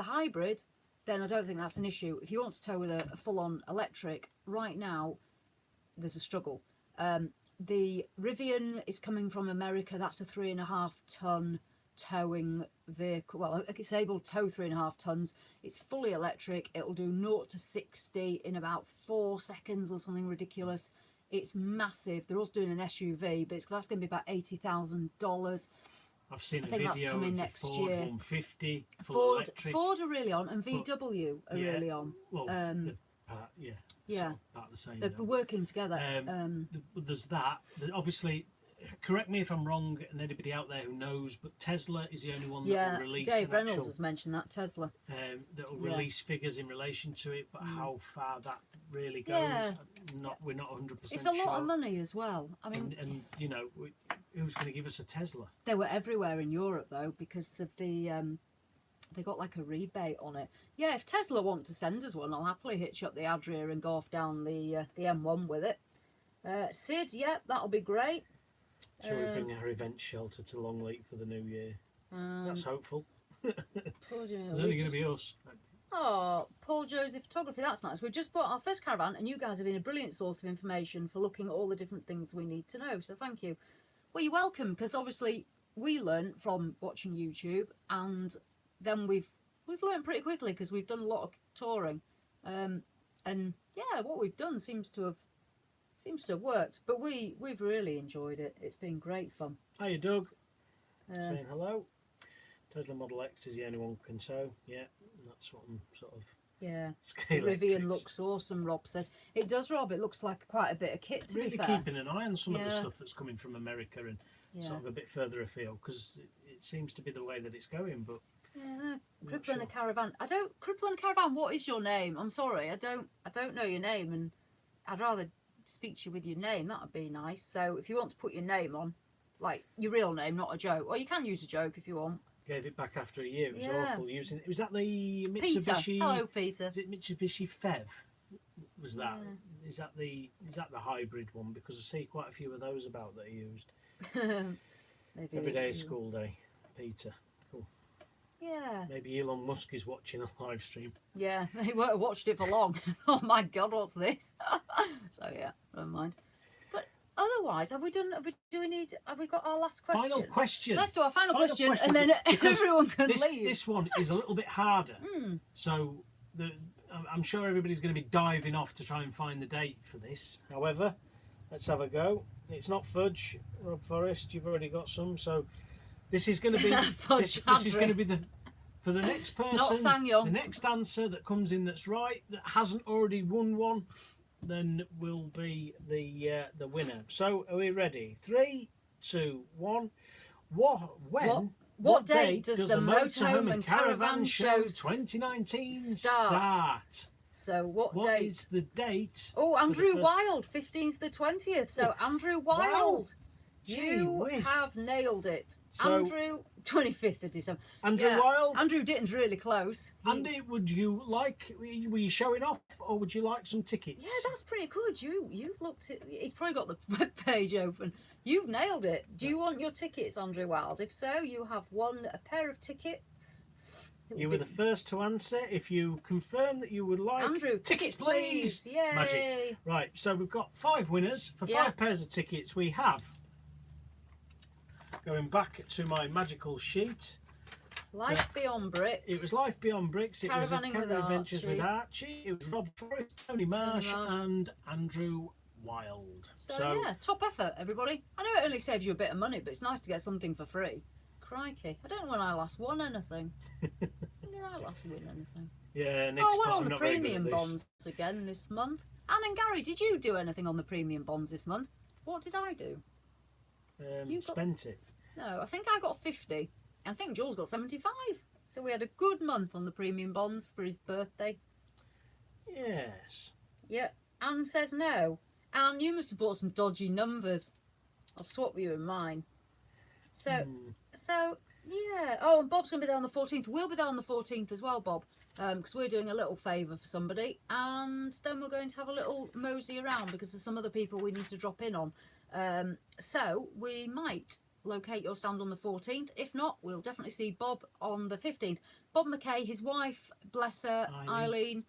hybrid, then I don't think that's an issue. If you want to tow with a full-on electric, right now, there's a struggle. The Rivian is coming from America. That's a 3.5-ton towing vehicle. Well, it's able to tow 3.5 tons. It's fully electric. It'll do 0 to 60 in about 4 seconds or something ridiculous. It's massive. They're also doing an SUV, but that's going to be about $80,000. I've seen a video of the Ford 150 full electric. Ford are really on, and VW are really on. Well, the part, yeah. Yeah. Sort of part of the same. They're working together. There's that. Obviously, correct me if I'm wrong, and anybody out there who knows, but Tesla is the only one that will release Dave an Reynolds actual, has mentioned that, Tesla. that will release figures in relation to it, but how far that really goes, Yeah. we're not 100% It's a sure. lot of money as well. I mean, and you know, who's going to give us a Tesla? they were everywhere in Europe though because of the they got like a rebate on it. Yeah, if Tesla want to send us one, I'll happily hitch up the Adria and go off down the M1 with it. Sid, yeah, that'll be great. Shall we bring our event shelter to Longleat for the new year? That's hopeful. There's only going to be us. Oh, Paul Joseph Photography, that's nice. We've just bought our first caravan and you guys have been a brilliant source of information for looking at all the different things we need to know, so thank you. Well, you're welcome, because obviously we learn from watching YouTube, and then we've learned pretty quickly because we've done a lot of touring, and yeah, what we've done seems to have worked. But we've really enjoyed it. It's been great fun. Hiya, Doug. Saying hello. Tesla Model X is the only one can tow. Yeah, that's what I'm sort of. Yeah, Scale Rivian electrics. looks awesome, Rob says. It does, Rob. It looks like quite a bit of kit, to really be fair. keeping an eye on some of the stuff that's coming from America and sort of a bit further afield, because it seems to be the way that it's going. But yeah, crippling a caravan. Crippling a caravan. What is your name? I'm sorry, I don't know your name, and I'd rather speak to you with your name. That would be nice. So if you want to put your name on, like your real name, not a joke, or you can use a joke if you want. Gave it back after a year. It was awful using it. Was that the Mitsubishi? Peter. Hello, Peter. Is it Mitsubishi Fev? Was that? Is that the hybrid one? Because I see quite a few of those about that are used. Maybe Every day is school day. Peter. Cool. Yeah. Maybe Elon Musk is watching a live stream. Yeah, he won't have watched it for long. Oh my God, what's this? So yeah, never mind. But otherwise, have we got our last question? Final question. Let's do our final question, and then everyone can this, leave. This one is a little bit harder. So I'm sure everybody's going to be diving off to try and find the date for this. However, let's have a go. It's not Fudge, Rob Forrest. You've already got some, so this is going to be Fudge, this is going to be for the next person. It's not Sangyong. The next answer that comes in that's right, that hasn't already won one, then will be the winner. So are we ready? 3, 2, 1. What date does the Motorhome and Caravan Show 2019 start? So what What date? is the date? Oh, Andrew for the first- Wild, 15th to the 20th. So Andrew Wild, Gee you whiz. have nailed it. So- Andrew, 25th of December. Andrew Wild. Andrew Ditton's really close. Andy, would you like? Were you showing off, or would you like some tickets? Yeah, that's pretty good. You've looked at. He's probably got the web page open. You've nailed it. Do you want your tickets, Andrew Wild? If so, you have won a pair of tickets. You were the first to answer. If you confirm that you would like Andrew, tickets, please. Yay! Magic. Right, so we've got 5 winners for 5 Yeah. pairs of tickets. We have, going back to my magical sheet, Life Beyond Bricks. it was Life Beyond Bricks. It was Caravanning with Caravan Adventures with Archie. Archie. It was Rob Forrest, Tony Marsh, and Andrew Wild. So yeah, top effort, everybody. I know it only saves you a bit of money, but it's nice to get something for free. Crikey, I don't know when I last won anything. When did I last win anything? Yeah, next Oh, I went part, on I'm the not very good premium at this. bonds again this month. Anne and Gary, did you do anything on the premium bonds this month? What did I do? You got- Spent it. No, I think I got 50. I think Jules got 75. So we had a good month on the premium bonds for his birthday. Yes. Yeah, Anne says no. Anne, you must have bought some dodgy numbers. I'll swap you in mine. So yeah. Oh, and Bob's going to be there on the 14th. We'll be there on the 14th as well, Bob, because we're doing a little favour for somebody. And then we're going to have a little mosey around because there's some other people we need to drop in on. So we might locate your stand on the 14th. If not, we'll definitely see Bob on the 15th. Bob McKay, his wife, bless her, Eileen,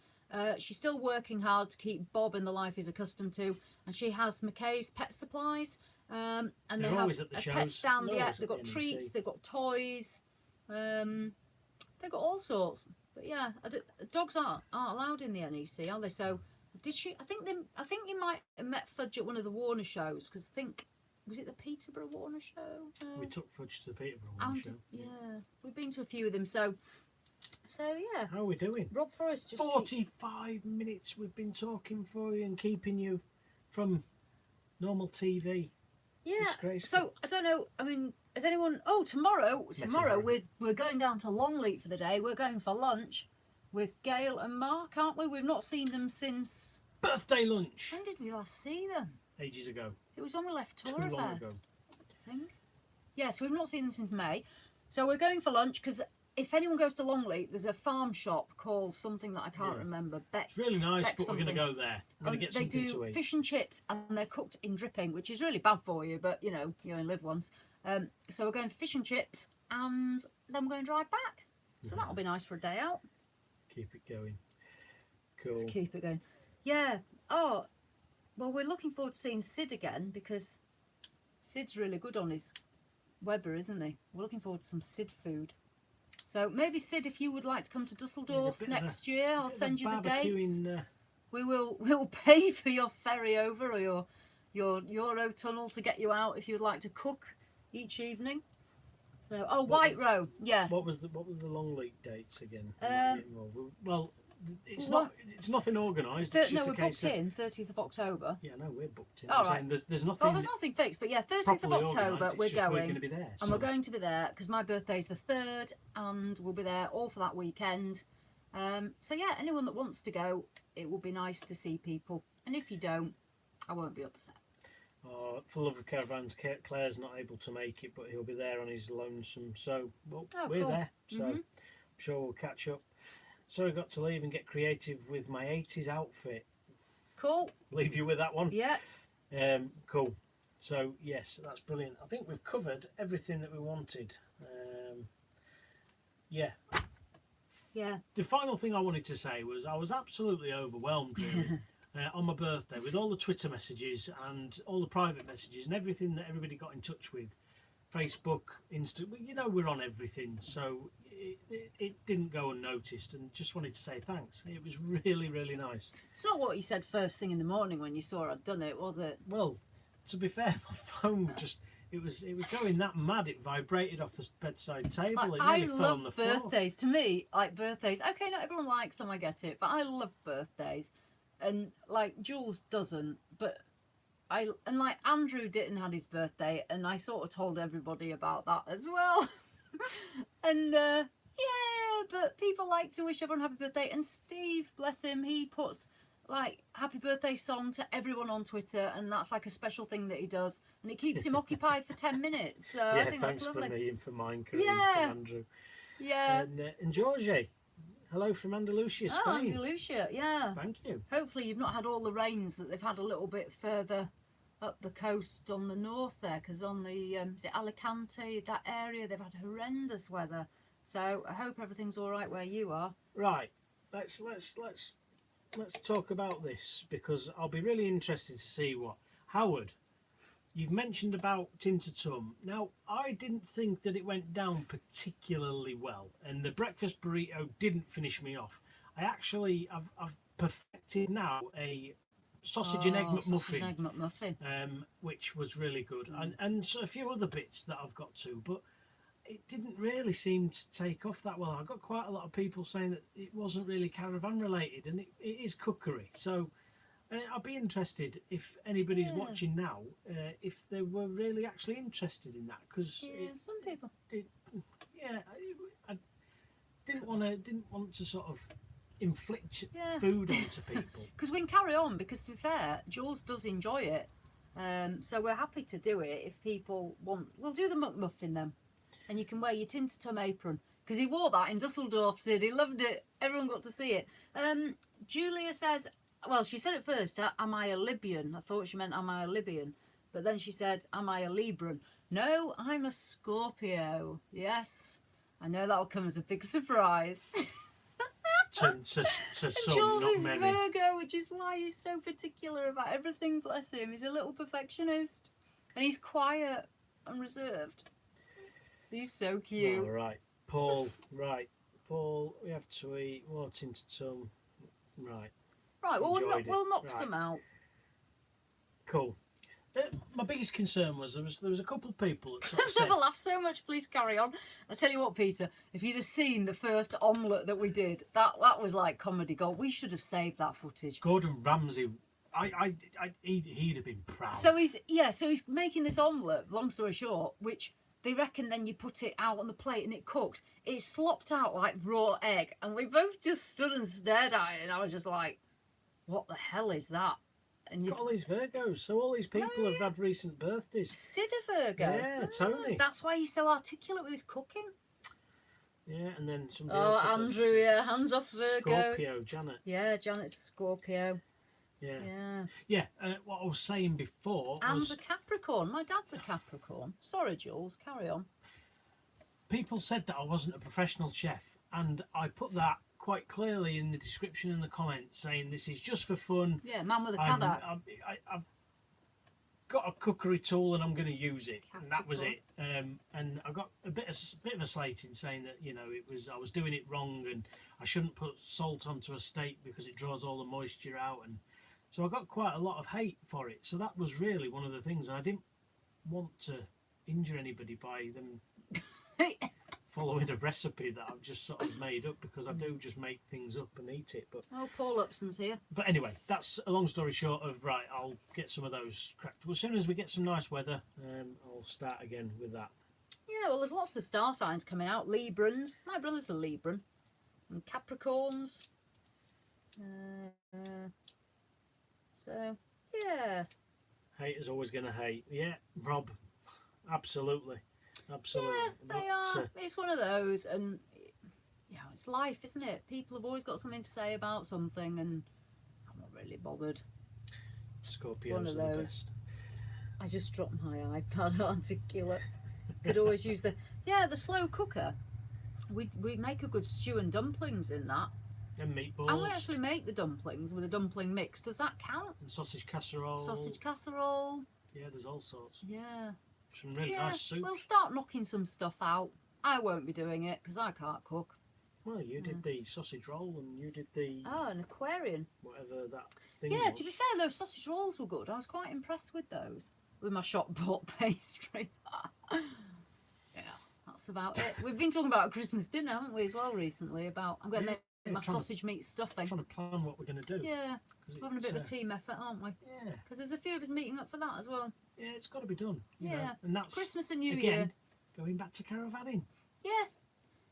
she's still working hard to keep Bob in the life he's accustomed to, and she has McKay's Pet Supplies, and They're they have always at the a shows. pet stand. They're Yeah, always they've at got the treats, NEC. they've got toys, they've got all sorts. But yeah, dogs aren't allowed in the NEC, are they? So did she? I think you might have met Fudge at one of the Warner shows, because I think, was it the Peterborough Warner show? No. We took Fudge to the Peterborough one show. Yeah, we've been to a few of them. So So yeah. How are we doing? Rob Forrest just 45 minutes we've been talking for you and keeping you from normal TV. Yeah. Disgraceful. So I don't know. I mean, has anyone? Oh, tomorrow we're going down to Longleat for the day. We're going for lunch with Gail and Mark, aren't we? We've not seen them since Birthday lunch. When did we last see them? Ages ago. It was when we left Too long Tourfest, ago. I think. Yeah, so we've not seen them since May. So we're going for lunch because if anyone goes to Longleat, there's a farm shop called something that I can't remember. It's really nice, Beck but we're going to something. go there. We're going to get something to They do eat. fish and chips, and they're cooked in dripping, which is really bad for you, but you know, you only live once. So we're going for fish and chips, and then we're going to drive back. So that'll be nice for a day out. Keep it going. Cool. Let's keep it going. Yeah. Oh, well, we're looking forward to seeing Sid again because Sid's really good on his Weber, isn't he? We're looking forward to some Sid food. So maybe Sid, if you would like to come to Düsseldorf next year, I'll send you the dates. We'll pay for your ferry over or your Euro-tunnel to get you out if you'd like to cook each evening. So White Row, yeah. What was the Longleat dates again? Well, it's nothing organised. It's just we're a case booked in 30th of October. Yeah, no, we're booked in. All I'm right. saying there's nothing. Well, there's nothing fixed, but yeah, 30th of October we're going. We're going to be there, And we're going to be there because my birthday's the 3rd, and we'll be there all for that weekend. So yeah, anyone that wants to go, it will be nice to see people. And if you don't, I won't be upset. For Love of Caravans, Claire's not able to make it, but he'll be there on his lonesome. So we're cool. there. So I'm sure we'll catch up. So I got to leave and get creative with my 80s outfit. Cool. Leave you with that one. Yeah. Cool. So yes, that's brilliant. I think we've covered everything that we wanted. Yeah. Yeah. The final thing I wanted to say was I was absolutely overwhelmed really, on my birthday with all the Twitter messages and all the private messages and everything that everybody got in touch with. Facebook, Insta, you know, we're on everything, so it didn't go unnoticed, and just wanted to say thanks. It was really, really nice. It's not what you said first thing in the morning when you saw I'd done it, was it? Well, to be fair, my phone just it was going that mad. It vibrated off the bedside table. It nearly fell on the floor. I love birthdays. To me, like birthdays. Okay, not everyone likes them. I get it, but I love birthdays, and like Jules doesn't, but. And like Andrew didn't have his birthday, and I sort of told everybody about that as well. And yeah, but people like to wish everyone happy birthday. And Steve, bless him, he puts like happy birthday song to everyone on Twitter, and that's like a special thing that he does, and it keeps him occupied for 10 minutes. So yeah, I think that's lovely. Thanks for me and for mine, Corinne, Yeah. for Andrew. Yeah. And Georgie, hello from Andalusia, Spain. Oh, Andalusia, yeah. Thank you. Hopefully you've not had all the rains that they've had a little bit further up the coast on the north there, because on the is it Alicante, that area, they've had horrendous weather. So I hope everything's all right where you are. Right, let's talk about this, because I'll be really interested to see what Howard. You've mentioned about Tintatum. Now, I didn't think that it went down particularly well, and the breakfast burrito didn't finish me off. I've perfected now a sausage and egg McMuffin, which was really good, and so a few other bits that I've got to, but it didn't really seem to take off that well. I got quite a lot of people saying that it wasn't really caravan related, and it is cookery. So I'd be interested if anybody's watching now, if they were really actually interested in that, because some people. I didn't want to sort of inflict food onto people, because we can carry on, because to be fair, Jules does enjoy it, so we're happy to do it if people want. We'll do the McMuffin then, and you can wear your Tintatum apron, because he wore that in Düsseldorf, Sid. He loved it. Everyone got to see it. Julia says, well, she said at first, am I a Libyan? I thought she meant, am I a Libyan? But then she said, am I a Libran? No, I'm a Scorpio. Yes, I know that'll come as a big surprise. to some, Jules not is many. Virgo, which is why he's so particular about everything, bless him. He's a little perfectionist, and he's quiet and reserved. He's so cute. All right, Paul, we have to eat more Tintatum. Right, well, Enjoyed it. we'll knock Right. some out. Cool. My biggest concern was there was a couple of people that sort of I've said, never laughed so much. Please carry on. I tell you what, Peter, if you'd have seen the first omelette that we did, that was like comedy gold. We should have saved that footage. Gordon Ramsay, he'd have been proud. So he's making this omelette. Long story short, which they reckon then you put it out on the plate and it cooks. It slopped out like raw egg, and we both just stood and stared at it, and I was just like, "What the hell is that?" And Got all these Virgos, so all these people have had recent birthdays. Sid a Virgo. Yeah, Tony. That's why he's so articulate with his cooking. Yeah, and then somebody else. Oh, Andrew, yeah, hands off Virgos. Scorpio, Janet. Yeah, Janet's a Scorpio. Yeah. Yeah. What I was saying before And was a Capricorn. My dad's a Capricorn. Sorry, Jules, carry on. people said that I wasn't a professional chef, and I put that quite clearly in the description and the comments, saying this is just for fun. Yeah, man with a Kadak. I've got a cookery tool and I'm going to use it, and that was it. And I got a bit of a slating saying that I was doing it wrong and I shouldn't put salt onto a steak because it draws all the moisture out, and so I got quite a lot of hate for it. So that was really one of the things, and I didn't want to injure anybody by them following a recipe that I've just sort of made up, because I do just make things up and eat it. But Oh, Paul Upson's here. But anyway, that's a long story short of, right, I'll get some of those cracked. Well, as soon as we get some nice weather, I'll start again with that. Yeah, well, there's lots of star signs coming out. Librans. My brother's a Libran. And Capricorns. So, yeah. Haters always going to hate. Yeah, Rob. Absolutely. Absolutely. Yeah, they are. It's one of those, and it's life, isn't it? People have always got something to say about something, and I'm not really bothered. Scorpios are the best. I just dropped my iPad articulate. Could always use the slow cooker. We make a good stew and dumplings in that. And meatballs. And we actually make the dumplings with a dumpling mix. Does that count? And sausage casserole. Sausage casserole. Yeah, there's all sorts. Yeah. Some really nice soups. We'll start knocking some stuff out. I won't be doing it because I can't cook. Well, you did the sausage roll, and you did the... Oh, an aquarium. Whatever that thing Yeah, was. to be fair, those sausage rolls were good. I was quite impressed with those. With my shop bought pastry. Yeah, that's about it. We've been talking about a Christmas dinner, haven't we, as well, recently? About I'm going to make my sausage meat stuffing. Trying to plan what we're going to do. Yeah, we're having a bit of a team effort, aren't we? Yeah. Because there's a few of us meeting up for that as well. Yeah, it's got to be done. You Yeah. know? And that's Christmas and New again, Year. Going back to caravanning. Yeah.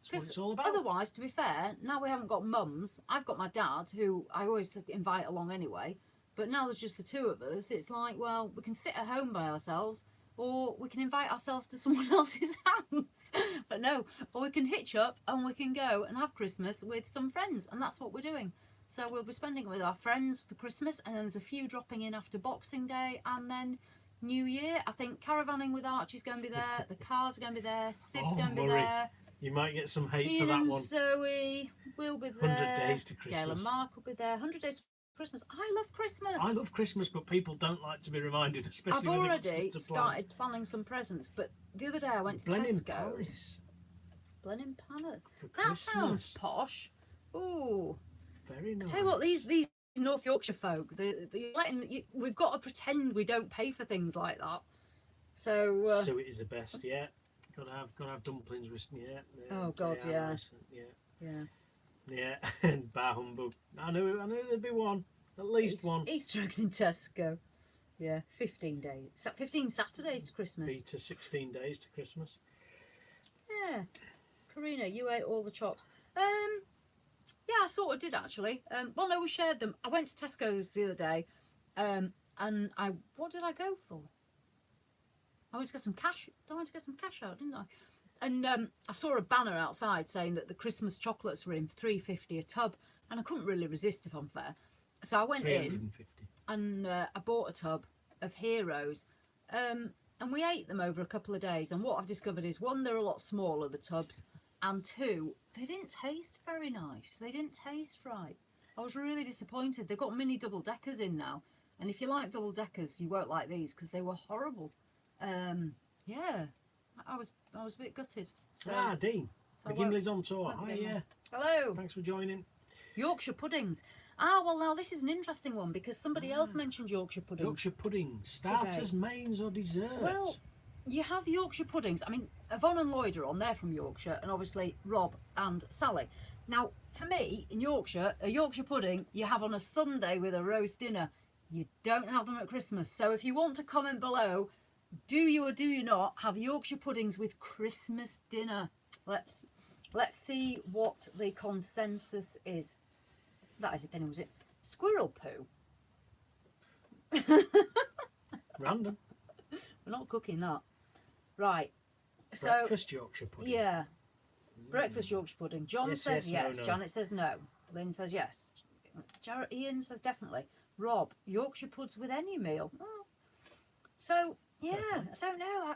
That's what it's all about. Otherwise, to be fair, now we haven't got mums. I've got my dad, who I always invite along anyway. But now there's just the two of us. It's like, well, we can sit at home by ourselves, or we can invite ourselves to someone else's house. But no, or we can hitch up and we can go and have Christmas with some friends, and that's what we're doing. So we'll be spending it with our friends for Christmas, and then there's a few dropping in after Boxing Day, and then New Year. I think caravanning with Archie's going to be there. The cars are going to be there. Sid's going to be there. You might get some hate Ian for that and one. Zoe will be there. 100 Days to Christmas. Gail and Mark will be there. 100 Days to Christmas. I love Christmas. I love Christmas, but people don't like to be reminded, especially I've when they get already stuff to plan. started planning some presents, but the other day I went to Blenheim Tesco's. Palace Blenheim Palace. for That Christmas. sounds posh. Ooh. Very nice. I tell you what, these North Yorkshire folk, we've got to pretend we don't pay for things like that. So. Suet is the best, yeah. Gotta have dumplings with, yeah. Oh God, yeah. Nice, yeah. Yeah. Yeah, and bar humbug. I knew there'd be one, at least one. Easter eggs in Tesco. Yeah, 15 days. 15 Saturdays to Christmas. Be to 16 days to Christmas. Yeah. Karina, you ate all the chops. Yeah, I sort of did actually. Well, no, we shared them. I went to Tesco's the other day, and what did I go for? I went to get some cash. I went to get some cash out, didn't I? And I saw a banner outside saying that the Christmas chocolates were in $3.50 a tub, and I couldn't really resist, if I'm fair. So I went in 350. and I bought a tub of Heroes, and we ate them over a couple of days. And what I've discovered is, one, they're a lot smaller, the tubs, and two, they didn't taste very nice. They didn't taste right. I was really disappointed. They've got mini double deckers in now, and if you like double deckers, you won't like these because they were horrible. Yeah, I was a bit gutted. So, Dean. so McGinley's on tour. Hi, yeah. Hello. Thanks for joining. Yorkshire puddings. Ah, well, now this is an interesting one because somebody else mentioned Yorkshire puddings. Yorkshire pudding, starters, mains, or dessert? Well, you have Yorkshire puddings. I mean, Yvonne and Lloyd are on, they're from Yorkshire, and obviously Rob and Sally. Now, for me, in Yorkshire, a Yorkshire pudding you have on a Sunday with a roast dinner. You don't have them at Christmas. So if you want to comment below, do you or do you not have Yorkshire puddings with Christmas dinner? Let's see what the consensus is. That is, if anyone was it. Squirrel poo. Random. We're not cooking that. Right. So Breakfast Yorkshire pudding. yeah. Breakfast Yorkshire pudding. John says yes. No. Janet says no. Lynn says yes. Ian says definitely. Rob, Yorkshire puds with any meal. Oh. So yeah, I don't know.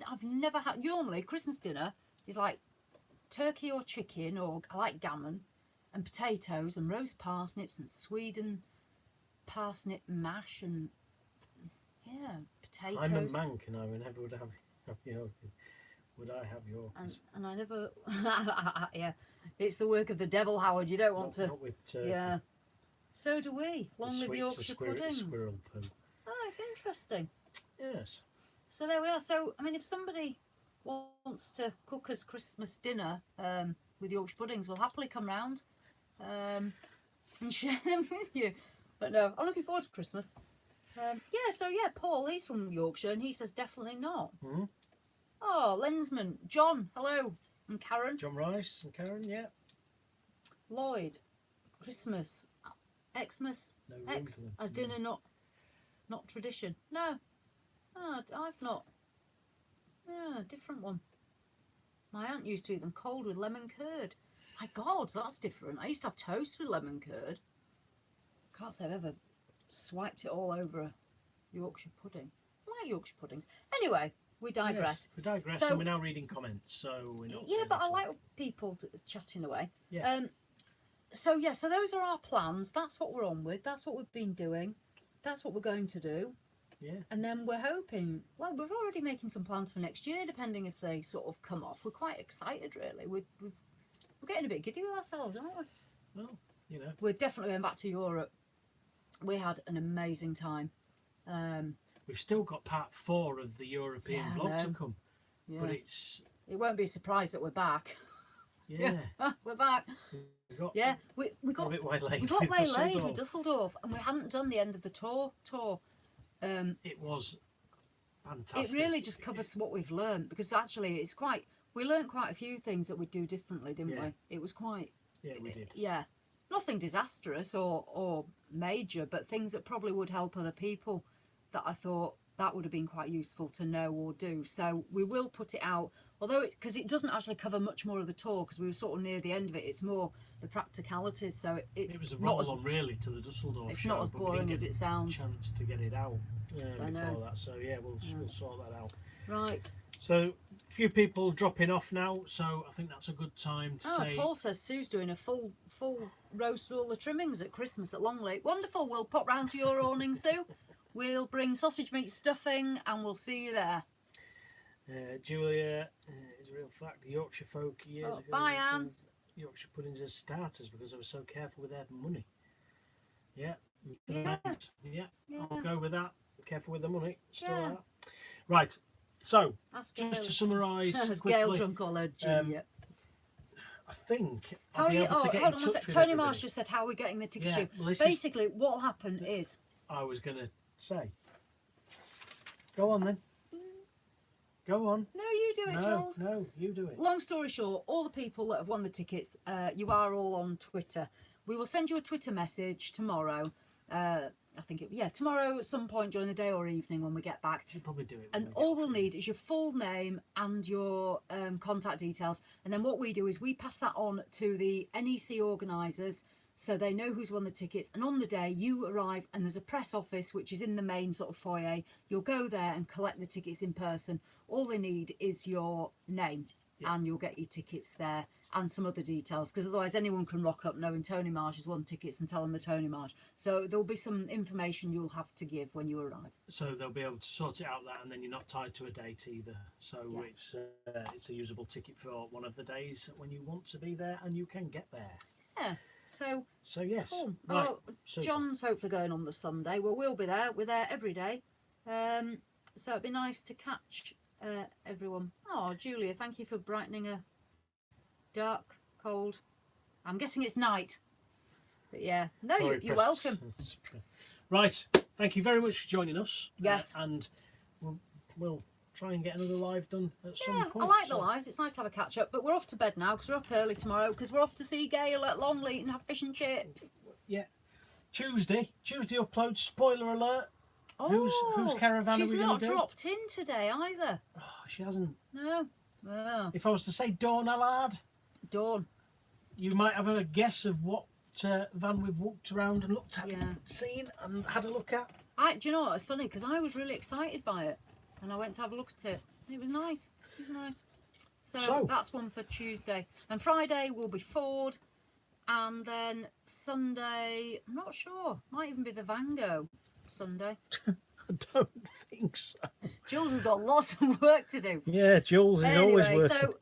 I've never had. Normally, Christmas dinner is like turkey or chicken, or I like gammon and potatoes and roast parsnips and Sweden parsnip mash and potatoes. I'm a mank and I never would have Yorkers. Would I have Yorkers? And I never. Yeah, it's the work of the devil, Howard. You don't want to. Not with turkey. Yeah. So do we. Long live Yorkshire puddings. Squirrel poo. Oh, it's interesting. Yes. So there we are. So I mean, if somebody wants to cook us Christmas dinner with Yorkshire puddings, we'll happily come round and share them with you. But no, I'm looking forward to Christmas. Paul, he's from Yorkshire, and he says definitely not. Mm-hmm. Oh, Lensman, John, hello, and Karen. John Rice and Karen, yeah. Lloyd, Christmas, Xmas, No room X for them. as dinner, not tradition. No, I've not. Yeah, different one. My aunt used to eat them cold with lemon curd. My God, that's different. I used to have toast with lemon curd. Can't say I've ever swiped it all over a Yorkshire pudding. I like Yorkshire puddings. Anyway, we digress. Yes, we digress, So- and we're now reading comments, so we're not. Yeah, but I able like to- people chatting away. Yeah. So those are our plans. That's what we're on with. That's what we've been doing. That's what we're going to do. Yeah. And then we're hoping. Well, we're already making some plans for next year, depending if they sort of come off. We're quite excited, really. We're getting a bit giddy with ourselves, aren't we? Well, you know. We're definitely going back to Europe. We had an amazing time. We've still got part 4 of the European Yeah, I vlog to know. come, Yeah. but it's It won't be a surprise that we're back. yeah. We're back. We got We a got bit waylaid. we got with waylaid Düsseldorf. with Düsseldorf, and we hadn't done the end of the tour. It was fantastic. It really just covers what we've learned, because actually we learned quite a few things that we'd do differently, didn't Yeah. we? It was quite Yeah, we did. yeah, nothing disastrous or major, but things that probably would help other people that I thought that would have been quite useful to know or do. So we will put it out, although because it doesn't actually cover much more of the tour, because we were sort of near the end of it. It's more the practicalities. So It was a not roll on really to the Düsseldorf it's show, not as but we didn't boring get as it sounds. chance to get it out I before know. that. So yeah, we'll sort that out. Right. So a few people dropping off now, so I think that's a good time to say. Paul says Sue's doing a full roast with all the trimmings at Christmas at Longleat. Wonderful. We'll pop round to your awning, Sue. We'll bring sausage meat stuffing, and we'll see you there. Julia, it's a real fact. The Yorkshire folk years ago bye, used to Anne. have Yorkshire puddings as starters because they were so careful with their money. Yeah. Yeah. Yeah. Yeah. I'll go with that. Careful with the money. Still Yeah. that. Right. So, That's just to summarise Has quickly, Gail drunk all her gin yet? I think How I'll are be you? able Oh, to get in hold on a touch sec. with Tony everybody. Marsh just said, "How are we getting the tickets?" Yeah, to you?" well, this is- Basically, what'll happen is I was going to say. Go on then. Go on. no, you do it, No, Charles. no, you do it. Long story short, all the people that have won the tickets, you are all on Twitter. We will send you a Twitter message tomorrow. I think tomorrow at some point during the day or evening when we get back. Should probably do it. when And we get all off we'll here. need is your full name and your contact details. And then what we do is we pass that on to the NEC organisers so they know who's won the tickets. And on the day you arrive and there's a press office which is in the main sort of foyer. You'll go there and collect the tickets in person. All they need is your name and you'll get your tickets there and some other details, because otherwise anyone can rock up knowing Tony Marsh has won tickets and tell them the Tony Marsh. So there'll be some information you'll have to give when you arrive. So they'll be able to sort it out that, and then you're not tied to a date either. So it's a usable ticket for one of the days when you want to be there, and you can get there. Yeah. So yes, cool. right. Oh, Super. John's hopefully going on the Sunday. Well, we'll be there. We're there every day. So it'd be nice to catch everyone. Oh, Julia, thank you for brightening a dark, cold. I'm guessing it's night. But yeah, no, Sorry, you're Press. welcome. Right, thank you very much for joining us. Yes. And we'll try and get another live done at some Yeah, point. I like the lives. It's nice to have a catch up. But we're off to bed now because we're up early tomorrow because we're off to see Gail at Longleat and have fish and chips. Yeah. Tuesday upload. Spoiler alert. Oh, whose caravan are we going to do? She's not dropped in today either. Oh, she hasn't. No. Oh. If I was to say Dawn Allard, Dawn. you might have a guess of what van we've walked around and looked at, Yeah. seen and had a look at. Do you know what? It's funny because I was really excited by it, and I went to have a look at it. It was nice. It was nice. So that's one for Tuesday, and Friday will be Ford, and then Sunday, I'm not sure. Might even be the Vango Sunday. I don't think so. Jules has got lots of work to do. Yeah, Jules is always working. So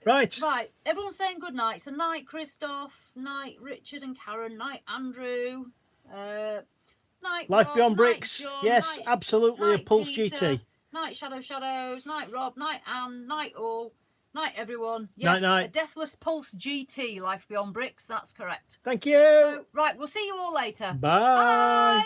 right. Everyone's saying good night. So night, Christoph. Night, Richard and Karen. Night, Andrew. Night, Life Rob, Beyond night, Bricks. John, Yes, night, absolutely. night, A Pulse Peter, GT. Night, Shadows. Night, Rob. Night, Anne. Night, all. Night, everyone. Yes, night. A Deathless Pulse GT. Life Beyond Bricks. That's correct. Thank you. So, right, we'll see you all later. Bye. Bye.